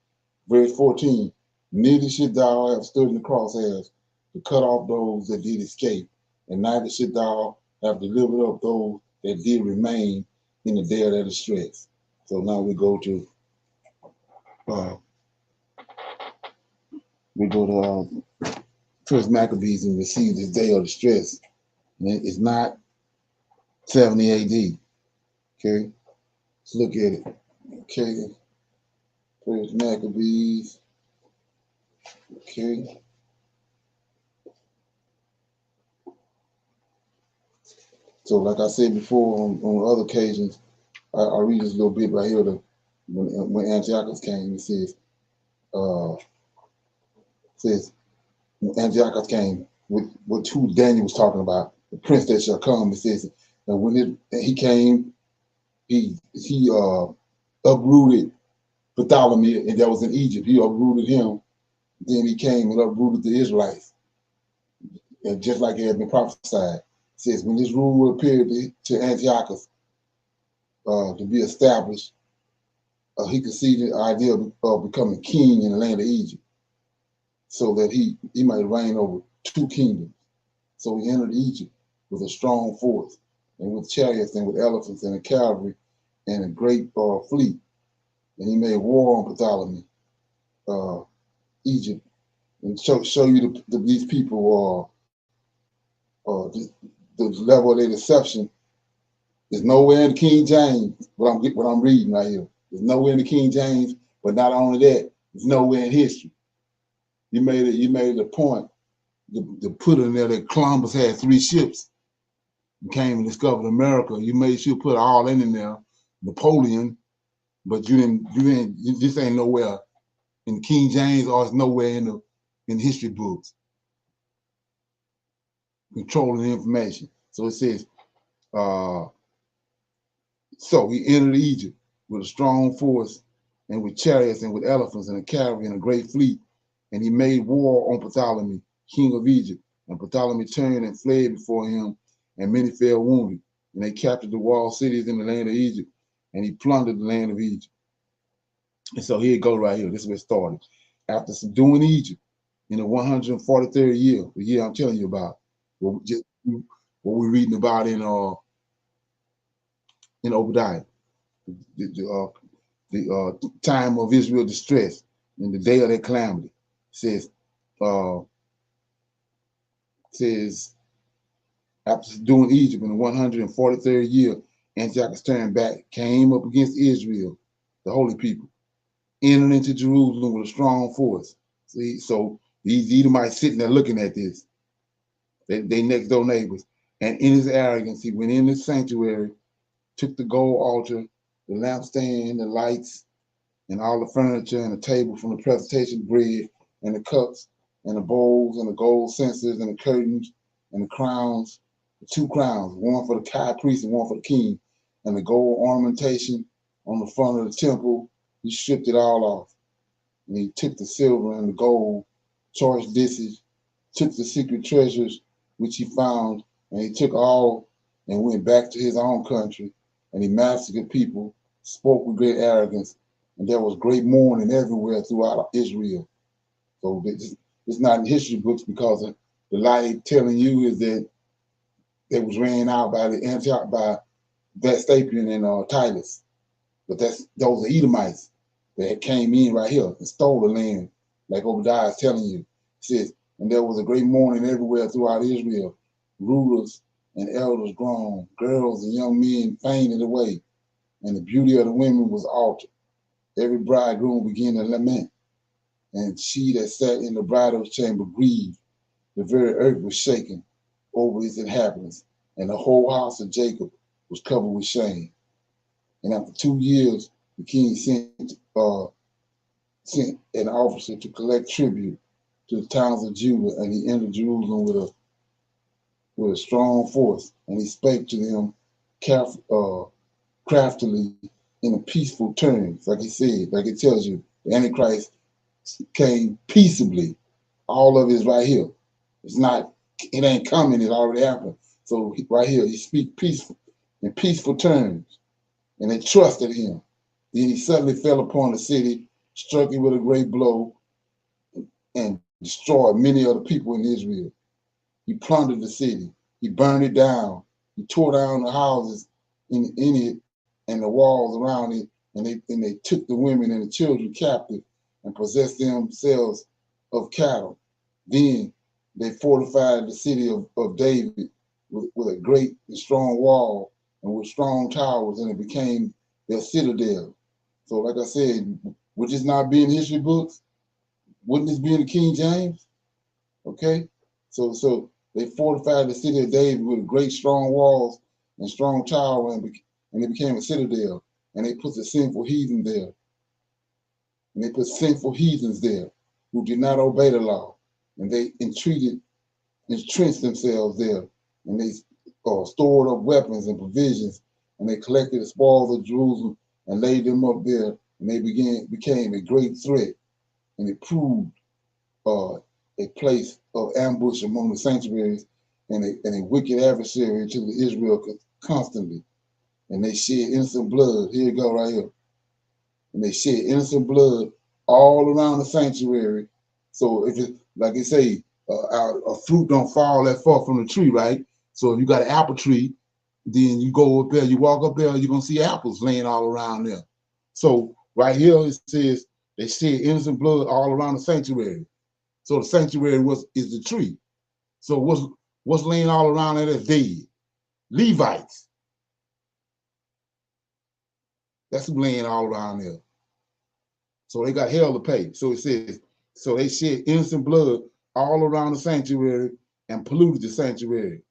Verse 14, neither should thou have stood in the crosshairs to cut off those that did escape, and neither should thou have delivered up those that did remain in the day of their distress. So now we go to First Maccabees and we see this day of distress. And it's not 70 AD. Okay, let's look at it. Okay, First Maccabees. Okay. So like I said before on other occasions, I read this little bit right here. When Antiochus came, it says when Antiochus came, with who Daniel was talking about, the prince that shall come. It says, and when he came, he uprooted Bartholomew, and that was in Egypt. He uprooted him. Then he came and uprooted the Israelites, and just like it had been prophesied. It says, when this rule appeared to Antiochus to be established, he conceived the idea of becoming king in the land of Egypt, so that he might reign over 2 kingdoms. So he entered Egypt with a strong force, and with chariots, and with elephants, and a cavalry, and a great fleet. And he made war on Bartholomew, Egypt, and show you these people the level of their deception is nowhere in the King James. What I'm reading right here, there's nowhere in the King James. But not only that, it's nowhere in history. You made it a point to put in there that Columbus had 3 ships and came and discovered America. You made sure you put all in there, Napoleon, but you this ain't nowhere in King James, or it's nowhere in history books. controlling the information. So it says, so he entered Egypt with a strong force and with chariots and with elephants and a cavalry and a great fleet. And he made war on Ptolemy, king of Egypt. And Ptolemy turned and fled before him, and many fell wounded. And they captured the walled cities in the land of Egypt, and he plundered the land of Egypt. And so here it goes right here. This is where it started. After subduing Egypt in the 143rd year, the year I'm telling you about, what we're reading about in Obadiah, the time of Israel distress, in the day of their calamity. Says after subduing Egypt in the 143rd year, Antiochus turned back, came up against Israel, the holy people, entered into Jerusalem with a strong force. See, so these Edomites sitting there looking at this, they next door neighbors, and in his arrogance, he went in the sanctuary, took the gold altar, the lampstand, the lights, and all the furniture and the table from the presentation bread and the cups and the bowls and the gold censers and the curtains and the crowns, the 2 crowns, one for the high priest and one for the king, and the gold ornamentation on the front of the temple. He stripped it all off. And he took the silver and the gold, choice dishes, took the secret treasures which he found, and he took all and went back to his own country. And he massacred people, spoke with great arrogance, and there was great mourning everywhere throughout Israel. So it's not in history books, because the lie telling you is that they was ran out by the Antioch, by Vespasian and Titus. But those are Edomites that came in right here and stole the land, like Obadiah is telling you. It says, and there was a great mourning everywhere throughout Israel. Rulers and elders groaned, girls and young men fainted away, and the beauty of the women was altered. Every bridegroom began to lament, and she that sat in the bridal chamber grieved. The very earth was shaken over its inhabitants, and the whole house of Jacob was covered with shame. And after 2 years, the king sent an officer to collect tribute to the towns of Judah, and he entered Jerusalem with a strong force, and he spake to them craftily in a peaceful terms, like he said, like it tells you, the Antichrist came peaceably. All of it is right here. It ain't coming, it already happened. So right here, he speak peaceful, in peaceful terms, and they trusted him. Then he suddenly fell upon the city, struck it with a great blow, and destroyed many of the people in Israel. He plundered the city. He burned it down. He tore down the houses in it and the walls around it, and they took the women and the children captive and possessed themselves of cattle. Then they fortified the city of David with a great and strong wall and with strong towers, and it became their citadel. So like I said, would this not be in history books? Wouldn't this be in the King James? Okay? So they fortified the city of David with great strong walls and strong tower, and it became a citadel. And they put the sinful heathen there. And they put sinful heathens there who did not obey the law. And they entrenched themselves there. And they stored up weapons and provisions. And they collected the spoils of Jerusalem and laid them up there. And they became a great threat. And it proved a place of ambush among the sanctuaries and a wicked adversary to the Israel constantly. And they shed innocent blood. Here you go, right here. And they shed innocent blood all around the sanctuary. So if it, like they say, a fruit don't fall that far from the tree, right? So if you got an apple tree, then you go up there, you walk up there, you're gonna see apples laying all around there. So right here it says they shed innocent blood all around the sanctuary. So the sanctuary is the tree. So what's laying all around there that's dead? Levites. That's what's laying all around there. So they got hell to pay. So it says, so they shed innocent blood all around the sanctuary and polluted the sanctuary.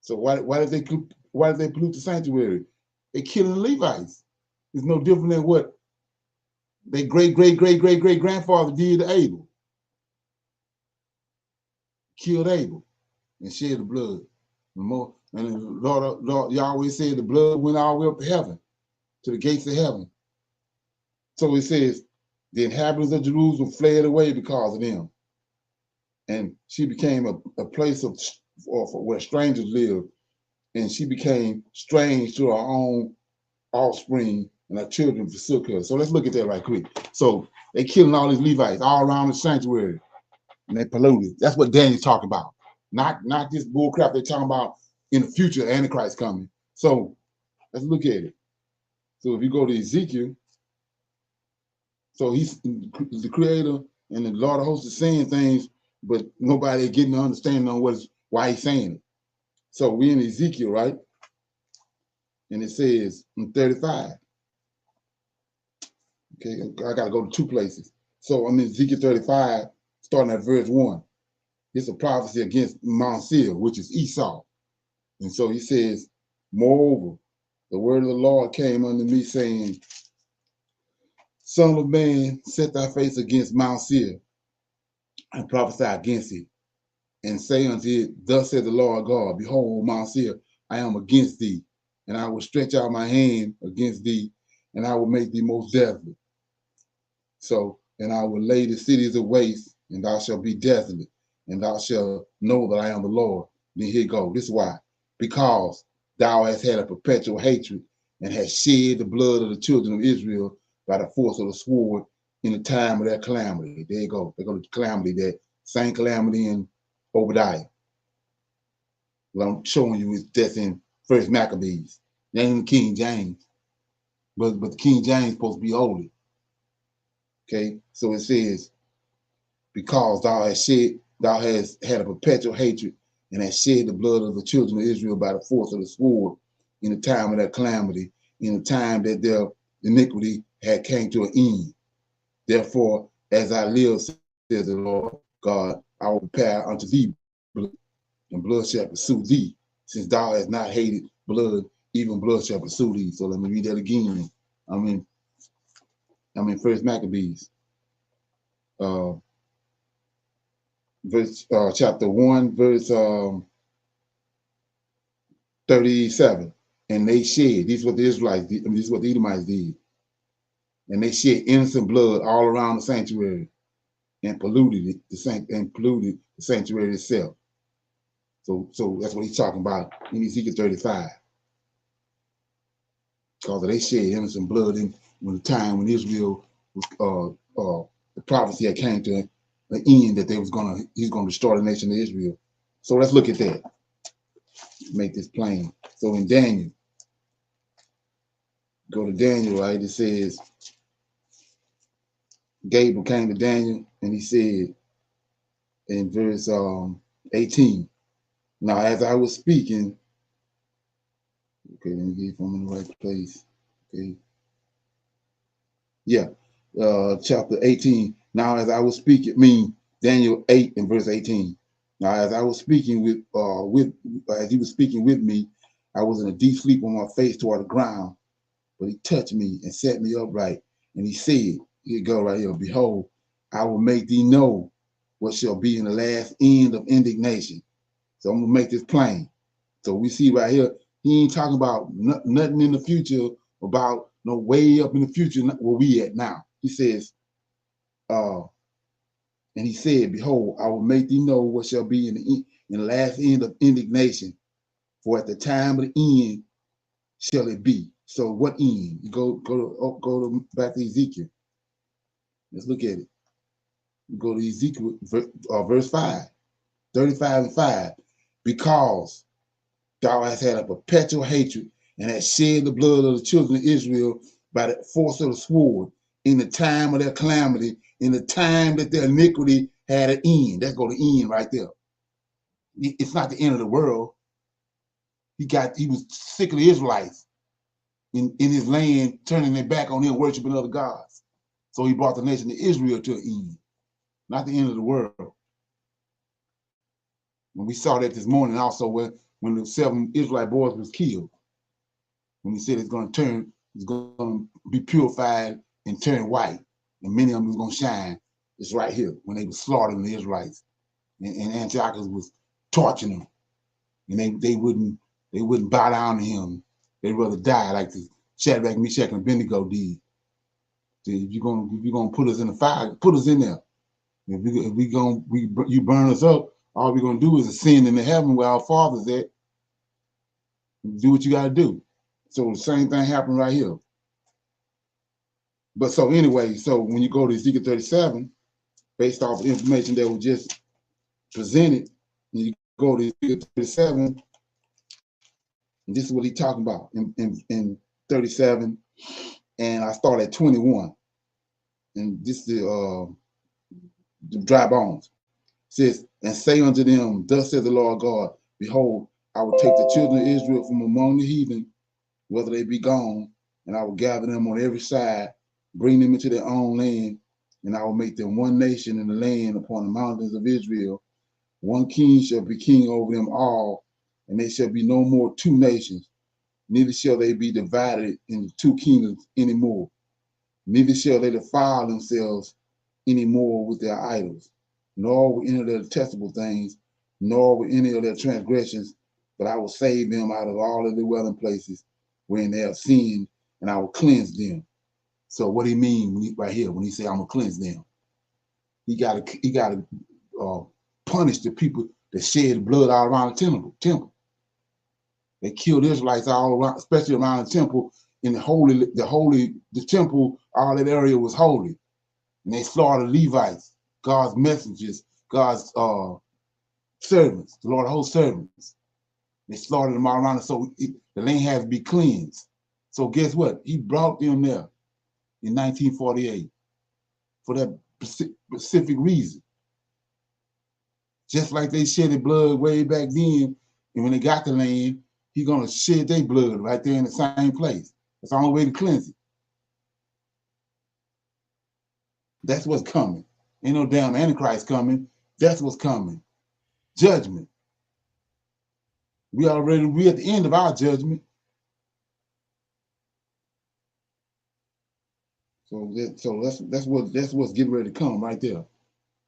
So why did they pollute the sanctuary? They killing the Levites. It's no different than what their great grandfather did to Abel. Killed Abel. and shed the blood. And the Lord Yahweh said the blood went all the way up to heaven, to the gates of heaven. So it says, the inhabitants of Jerusalem fled away because of them. And she became a place of where strangers lived. And she became strange to her own offspring, and her children forsook her. So let's look at that right quick. So they killing all these Levites all around the sanctuary, and they polluted. That's what Daniel's talking about. Not this bull crap they're talking about in the future, Antichrist coming. So let's look at it. So if you go to Ezekiel, so he's the creator and the Lord of hosts is saying things, but nobody getting the understanding on why he's saying it. So we in Ezekiel, right? And it says in 35. Okay, I got to go to two places. So I'm in Ezekiel 35, starting at verse 1. It's a prophecy against Mount Seir, which is Esau. And so he says, moreover, the word of the Lord came unto me, saying, Son of man, set thy face against Mount Seir, and prophesy against it, and say unto it, Thus said the Lord God, Behold, Mount Seir, I am against thee, and I will stretch out my hand against thee, and I will make thee most desolate. So, and I will lay the cities waste, and thou shalt be desolate, and thou shalt know that I am the Lord. Then here you go. This is why. Because thou hast had a perpetual hatred, and hast shed the blood of the children of Israel by the force of the sword in the time of their calamity. There you go. There go the calamity, that same calamity in Obadiah. What I'm showing you is that's in First Maccabees. That ain't King James. But the King James is supposed to be holy. Okay, so it says, because thou hast had a perpetual hatred, and hast shed the blood of the children of Israel by the force of the sword in the time of their calamity, in the time that their iniquity had came to an end. Therefore, as I live, says the Lord God, I will prepare unto thee blood, and blood shall pursue thee, since thou hast not hated blood, even blood shall pursue thee. So let me read that again. I'm in First Maccabees. Chapter 1, verse 37. And they shed, this is what the Israelites did, this is what the Edomites did. And they shed innocent blood all around the sanctuary and polluted the sanctuary itself. So that's what he's talking about in Ezekiel 35. Because they shed innocent blood when the time when Israel was the prophecy that came to the end that he's gonna destroy the nation of Israel. So let's look at that. Make this plain. So in Daniel, go to Daniel, right? It says, Gabriel came to Daniel and he said in verse 18, now as I was speaking, okay, let me get from in the right place. Okay. Yeah. Chapter 18. Now as I was speaking, Daniel 8 and verse 18. Now as I was speaking as he was speaking with me, I was in a deep sleep on my face toward the ground, but he touched me and set me upright. And he said, here you go right here, behold, I will make thee know what shall be in the last end of indignation. So I'm gonna make this plain. So we see right here, he ain't talking about nothing in the future, about no way up in the future where we at now. He says, and he said, behold, I will make thee know what shall be in the last end of indignation, for at the time of the end shall it be. So what end? You go back to Ezekiel. Let's look at it. You go to Ezekiel, verse 5, 35 and 5. Because thou hast had a perpetual hatred and hast shed the blood of the children of Israel by the force of the sword in the time of their calamity, in the time that their iniquity had an end. That's go to end right there. It's not the end of the world. He was sick of the Israelites in his land, turning their back on him, worshiping other gods. So he brought the nation of Israel to an end, not the end of the world. And we saw that this morning also when the 7 Israelite boys was killed. When he said it's going to be purified and turn white, and many of them was going to shine. It's right here when they were slaughtering the Israelites, and Antiochus was torturing him, and they wouldn't bow down to him. They'd rather die like the Shadrach, Meshach, and Abednego did. If you're gonna put us in the fire, put us in there. If you burn us up, all we're gonna do is ascend into heaven where our Father's at. Do what you gotta do. So the same thing happened right here. But so anyway, so when you go to Ezekiel 37, based off the information that was just presented, and you go to Ezekiel 37, and this is what he's talking about in 37, and I start at 21, and this is the dry bones. It says, and say unto them, thus says the Lord God, behold, I will take the children of Israel from among the heathen, whether they be gone, and I will gather them on every side, bring them into their own land, and I will make them one nation in the land upon the mountains of Israel. One king shall be king over them all, and they shall be no more two nations, neither shall they be divided into two kingdoms anymore. Neither shall they defile themselves anymore with their idols, nor with any of their detestable things, nor with any of their transgressions, but I will save them out of all of the dwelling places wherein they have sinned, and I will cleanse them. So what do he mean right here when he say I'm gonna cleanse them? He gotta punish the people that shed blood all around the temple. They killed Israelites all around, especially around the temple. In the temple, all that area was holy, and they slaughtered Levites, God's messengers, God's servants, the Lord of hosts servants. They slaughtered them all around, so the land has to be cleansed. So guess what? He brought them there in 1948 for that specific reason. Just like they shedded blood way back then, and when they got the land, he's gonna shed their blood right there in the same place. That's the only way to cleanse it. That's what's coming. Ain't no damn Antichrist coming. That's what's coming. Judgment. We at the end of our judgment. So that's what's getting ready to come right there.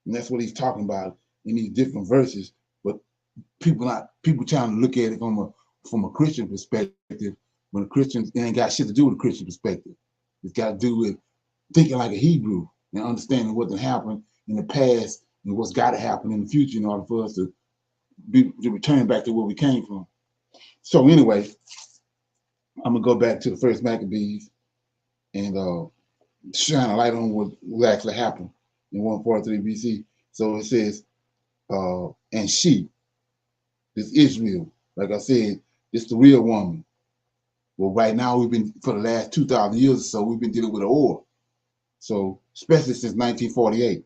And that's what he's talking about in these different verses. But people trying to look at it from a Christian perspective, when a Christian, it ain't got shit to do with a Christian perspective. It's got to do with thinking like a Hebrew and understanding what happened in the past and what's got to happen in the future in order for us to return back to where we came from. So anyway, I'm gonna go back to the first Maccabees and shine a light on what actually happened in 143 BC. So it says, and she, this Israel, like I said, this the real woman. Well, right now for the last 2,000 years or so, we've been dealing with an war. So especially since 1948,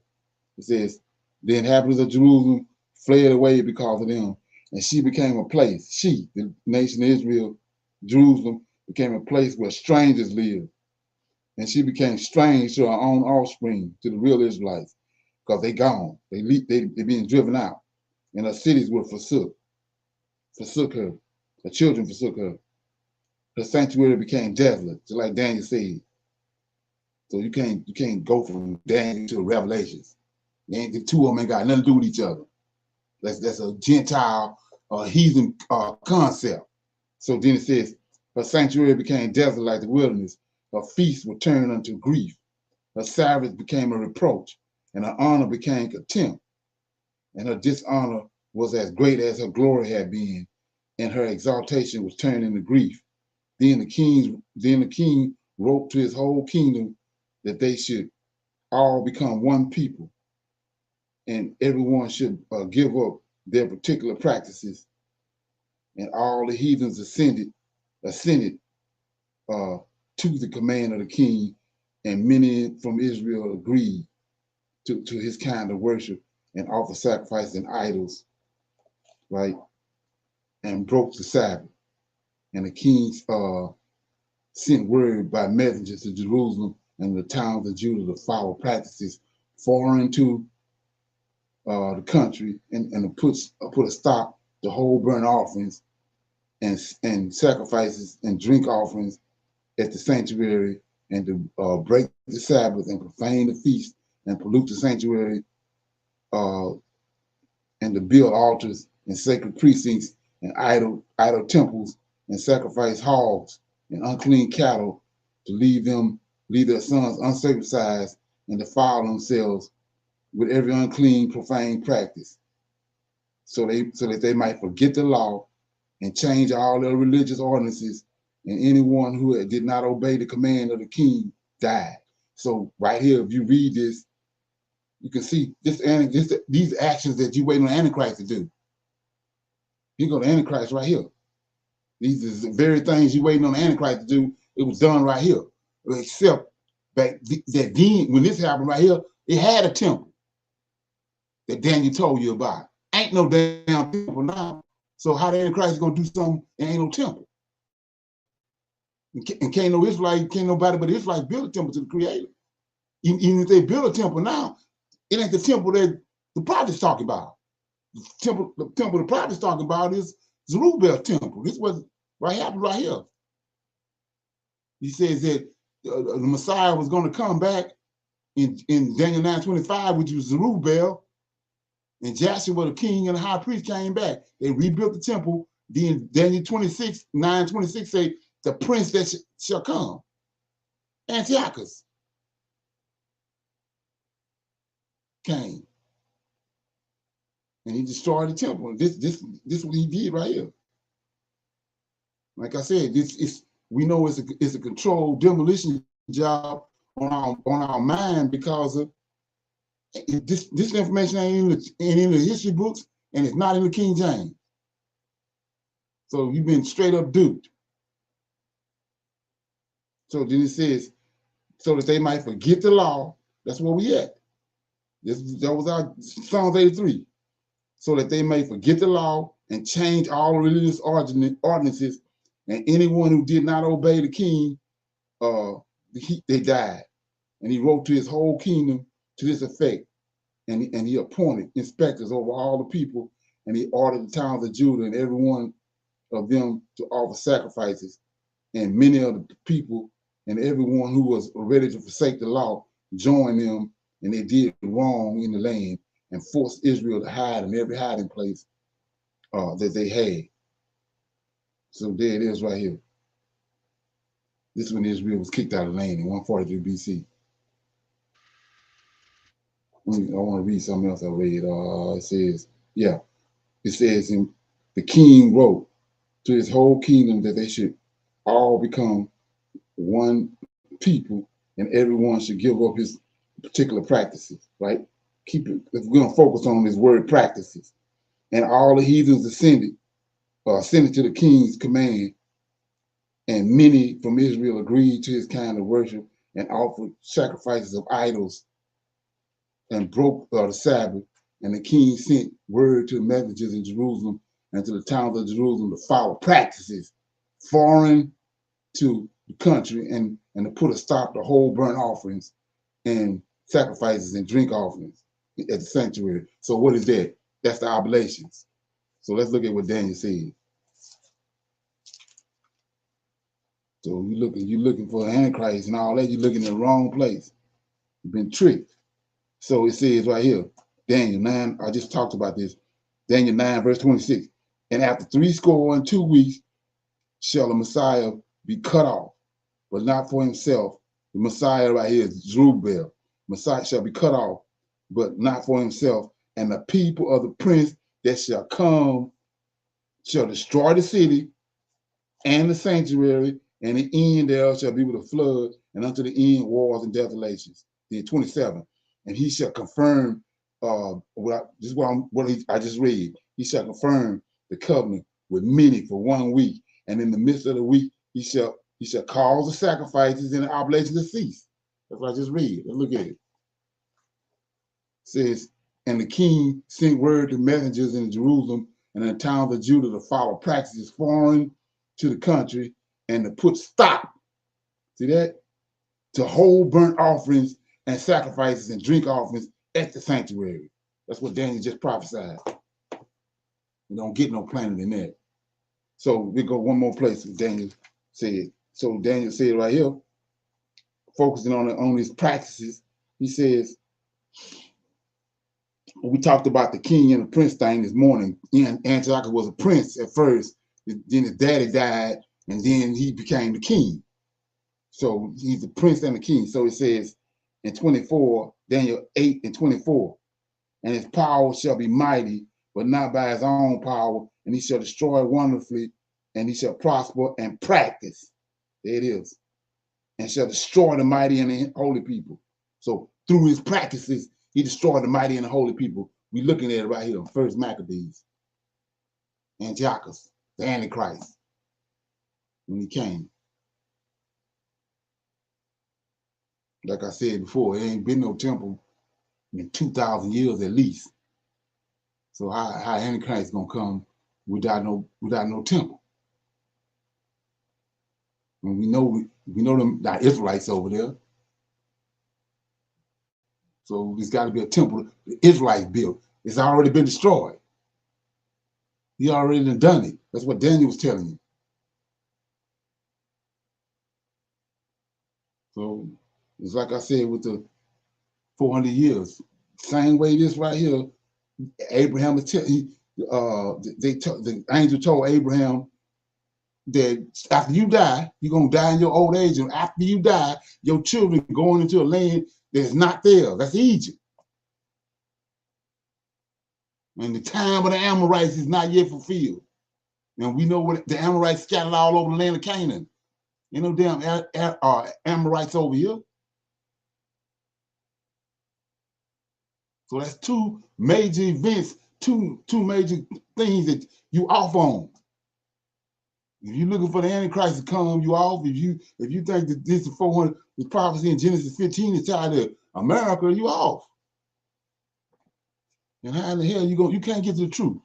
it says, the inhabitants of Jerusalem fled away because of them, and she became a place. She, the nation of Israel, Jerusalem, became a place where strangers lived. And she became strange to her own offspring, to the real Israelites, because they gone. They being driven out. And her cities were forsook her. Her children forsook her. Her sanctuary became desolate, just like Daniel said. So you can't go from Daniel to Revelations. The two of them ain't got nothing to do with each other. That's a Gentile heathen concept. So then it says, her sanctuary became desolate like the wilderness. Her feasts were turned unto grief. Her Sabbath became a reproach, and her honor became contempt. And her dishonor was as great as her glory had been, and her exaltation was turned into grief. Then the king wrote to his whole kingdom that they should all become one people, and everyone should give up their particular practices. And all the heathens ascended to the command of the king, and many from Israel agreed to his kind of worship and offer sacrifices and idols, right? And broke the Sabbath. And the king sent word by messengers to Jerusalem and the towns of Judah to follow practices foreign to the country and to put a stop to whole burnt offerings and sacrifices and drink offerings at the sanctuary, and to break the Sabbath and profane the feast and pollute the sanctuary, and to build altars and sacred precincts and idol temples and sacrifice hogs and unclean cattle to leave their sons uncircumcised and defile themselves with every unclean, profane practice, so that they might forget the law and change all their religious ordinances, and anyone who did not obey the command of the king died. So right here, if you read this, you can see these actions that you waiting on Antichrist to do. You go to Antichrist right here. These is the very things you waiting on Antichrist to do. It was done right here. Except that then, when this happened right here, it had a temple that Daniel told you about. Ain't no damn temple now. So how the Antichrist is gonna do something and ain't no temple? And can't no Israelite, can't nobody but Israelites build a temple to the Creator. Even if they build a temple now, it ain't the temple that the prophet's talking about. The temple the prophet's talking about is Zerubbabel's temple. This was happened right here. He says that the Messiah was going to come back in Daniel 9:25, which was Zerubbabel, and Joshua, the king and the high priest, came back. They rebuilt the temple. Then Daniel 9:26 say, the prince that shall come, Antiochus, came. And he destroyed the temple. This is what he did right here. Like I said, we know it's a controlled demolition job on our mind, because of this information ain't in the history books, and it's not in the King James. So you've been straight up duped. So then it says, so that they might forget the law. That's where we at. That was our Psalms 83. So that they may forget the law and change all religious ordinances, and anyone who did not obey the king, they died. And he wrote to his whole kingdom to this effect, and he appointed inspectors over all the people, and he ordered the towns of Judah and every one of them to offer sacrifices, and many of the people and everyone who was ready to forsake the law joined them, and they did wrong in the land and forced Israel to hide in every hiding place that they had. So there it is right here. This is when Israel was kicked out of the land in 143 BC. I want to read something else I read. It says, the king wrote to his whole kingdom that they should all become one people, and everyone should give up his particular practices, right? Keep it, if we're going to focus on this word practices. And all the heathens ascended to the king's command, and many from Israel agreed to his kind of worship and offered sacrifices of idols and broke the Sabbath. And the king sent word to the messengers in Jerusalem and to the towns of Jerusalem to follow practices foreign to the country, and to put a stop to whole burnt offerings and sacrifices and drink offerings at the sanctuary. So what is that? That's the oblations. So let's look at what Daniel said. So you're looking for Antichrist and all that, you're looking in the wrong place. You've been tricked. So it says right here, Daniel 9, I just talked about this. Daniel 9, verse 26. And after 62 weeks shall the Messiah be cut off, but not for himself. The Messiah right here is Zerubbabel. Messiah shall be cut off, but not for himself. And the people of the prince that shall come shall destroy the city and the sanctuary, and the end thereof shall be with a flood, and unto the end wars and desolations. Then 27. And he shall confirm what I just read. He shall confirm the covenant with many for 1 week, and in the midst of the week he shall cause the sacrifices and the oblations to cease. That's what I just read. Let's look at it. It says, and the king sent word to messengers in Jerusalem and in the towns of Judah to follow practices foreign to the country, and to put stop, see that, to whole burnt offerings and sacrifices and drink offerings at the sanctuary. That's what Daniel just prophesied. We don't get no plainer than that. So we go one more place. Daniel said. So Daniel said right here, focusing on these practices, he says, We talked about the king and the prince thing this morning. And Antiochus was a prince at first. Then his daddy died, and then he became the king. So he's the prince and the king. So it says in 24, Daniel 8 and 24, and his power shall be mighty, but not by his own power, and he shall destroy wonderfully, and he shall prosper and practice. There it is. And shall destroy the mighty and the holy people. So through his practices, he destroyed the mighty and the holy people. We're looking at it right here, First Maccabees. Antiochus, the Antichrist, when he came. Like I said before, there ain't been no temple in 2,000 years at least. So how Antichrist is gonna come without no temple? And we know them the Israelites over there. So there's got to be a temple the Israelites built. It's already been destroyed. He already done it. That's what Daniel was telling you. So it's like I said with the 400 years. Same way this right here, Abraham was telling the angel told Abraham that after you die, you're gonna die in your old age, and after you die, your children going into a land that's not theirs. That's Egypt. And the time of the Amorites is not yet fulfilled. And we know what the Amorites scattered all over the land of Canaan. You know, damn Amorites over here. So that's two major events, two major things that you off on. If you're looking for the Antichrist to come, you off. If you think that this is 400, the prophecy in Genesis 15 is tied to America, you off. And how in the hell you can't get to the truth?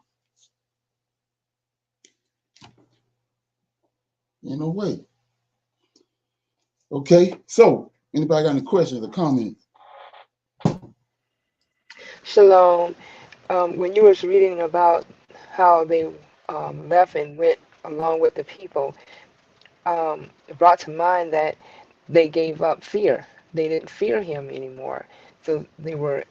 Ain't no way. Okay, so anybody got any questions or comments? Shalom. When you was reading about how they left and went along with the people, it brought to mind that they gave up fear. They didn't fear him anymore. So they were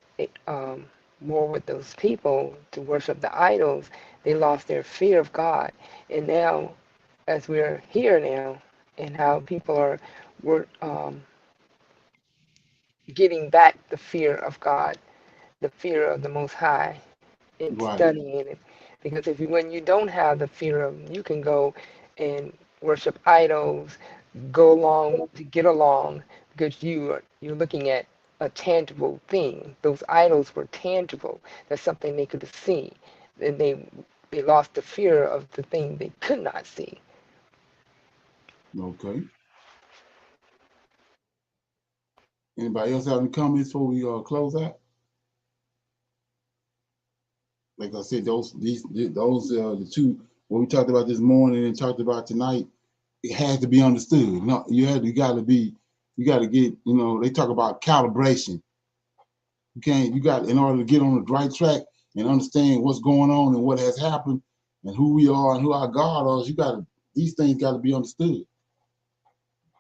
more with those people to worship the idols. They lost their fear of God. And now, as we're here now, and how people were getting back the fear of God, the fear of the Most High, and Right. studying it. Because when you don't have the fear of him, you can go and worship idols, go along to get along, because you're looking at a tangible thing. Those idols were tangible. That's something they could see. And they lost the fear of the thing they could not see. Okay. Anybody else have any comments before we close out? Like I said, the two what we talked about this morning and talked about tonight, it has to be understood. No, you got to get, they talk about calibration. In order to get on the right track and understand what's going on and what has happened and who we are and who our God is, these things got to be understood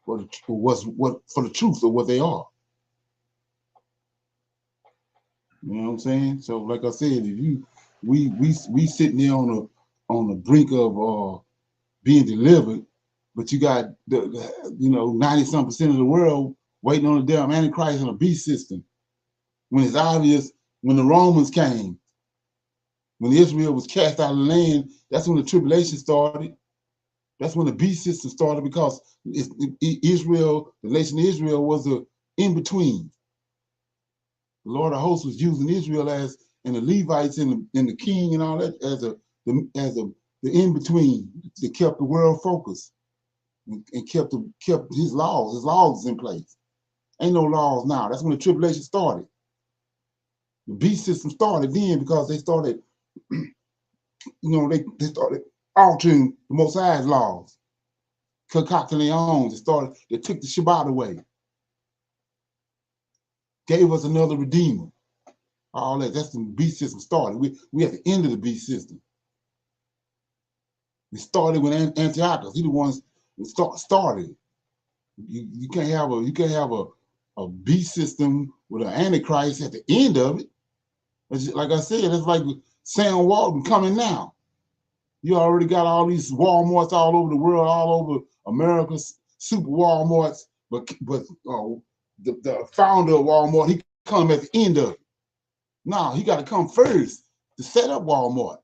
for the truth of what they are. You know what I'm saying? So, like I said, if we sitting there on the brink of being delivered, but you got 90-some% of the world waiting on the damn Antichrist and a beast system. When it's obvious, when the Romans came, when Israel was cast out of the land, that's when the tribulation started. That's when the beast system started, because Israel, the nation of Israel, was the in between. The Lord of hosts was using Israel and the Levites and the king and all that as the in between that kept the world focused and kept his laws. His laws is in place. Ain't no laws now. That's when the tribulation started. The beast system started then because they started, they started altering the Most High's laws, concocting their own. They took the Shabbat away, gave us another redeemer. All that. That's when the beast system started. We at the end of the beast system. It started with Antiochus. He the ones that started. You can't have a beast system with an Antichrist at the end of it. Like I said, it's like Sam Walton coming now. You already got all these Walmarts all over the world, all over America, super Walmarts. But the founder of Walmart, he come at the end of it. No, he got to come first to set up Walmart.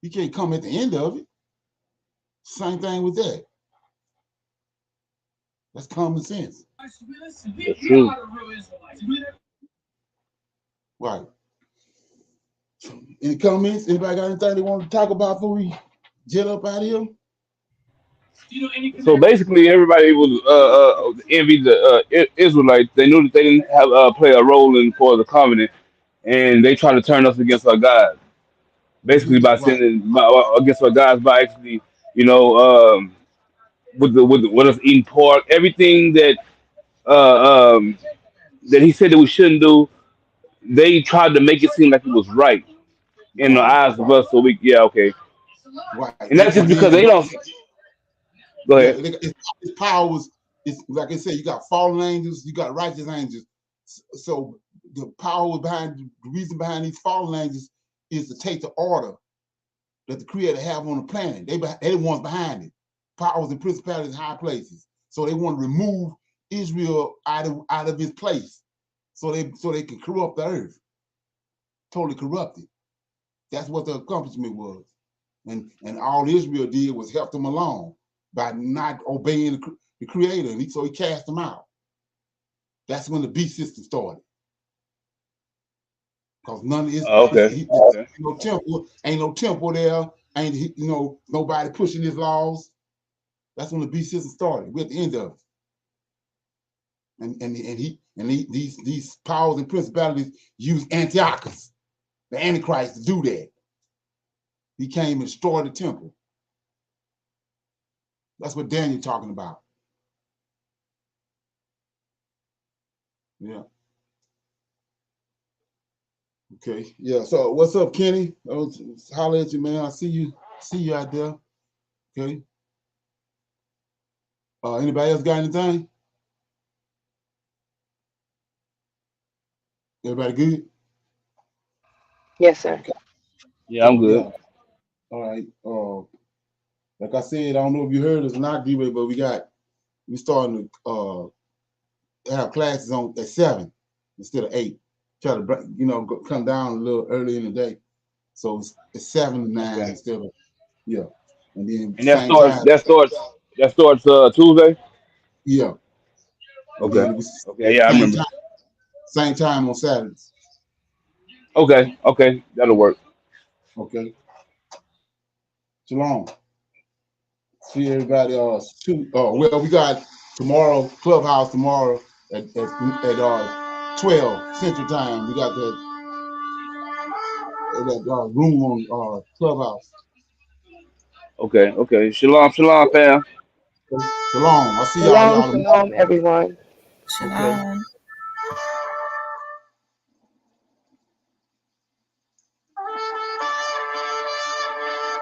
He can't come at the end of it. Same thing with that. That's common sense. That's true. Right. Any comments? Anybody got anything they want to talk about before we jet up out of here? So basically, everybody was envied the Israelites. They knew that they didn't have play a role in for the covenant, and they tried to turn us against our God. Basically, by Right. sending against our gods by actually, with us eating pork, everything that he said that we shouldn't do. They tried to make it seem like it was right in the Right. eyes of us. So okay, Right. and that's just And because then they don't. Go yeah, ahead. its power was, it's like I said, you got fallen angels, you got righteous angels. So the power behind, the reason behind these fallen angels is to take the order that the Creator have on the planet. They the ones behind it. Powers and principalities in high places. So they want to remove Israel out of his place, so they can corrupt the earth, totally corrupt it. That's what the accomplishment was, and all Israel did was help them along by not obeying the Creator, and so he cast them out. That's when the beast system started, because none of his Okay. ain't no temple there, ain't nobody pushing his laws. That's when the beast system started. We're at the end of it. These powers and principalities use Antiochus, the Antichrist, to do that. He came and destroyed the temple. That's what Daniel's talking about. Yeah. Okay. Yeah. So what's up, Kenny? Holler at you, man. I see you out there. Okay. Anybody else got anything? Everybody good? Yes, sir. Okay. Yeah, I'm good. Yeah. All right. Like I said, I don't know if you heard us or not, D-Way, but we starting to have classes on at 7 instead of 8. Try to come down a little early in the day. So it's 7 to 9 Okay. instead of, yeah. And then And same time, that starts Tuesday. yeah. And Okay. then Okay. Yeah, I remember. same time on Saturdays. Okay. Okay. That'll work. Okay. Shalom. See everybody. Well, we got tomorrow Clubhouse tomorrow at 12 Central Time. We got that room on Clubhouse. Okay. Okay. Shalom. Shalom, fam. Shalom. I'll see y'all Shalom, tomorrow. shalom, everyone. Okay. Shalom.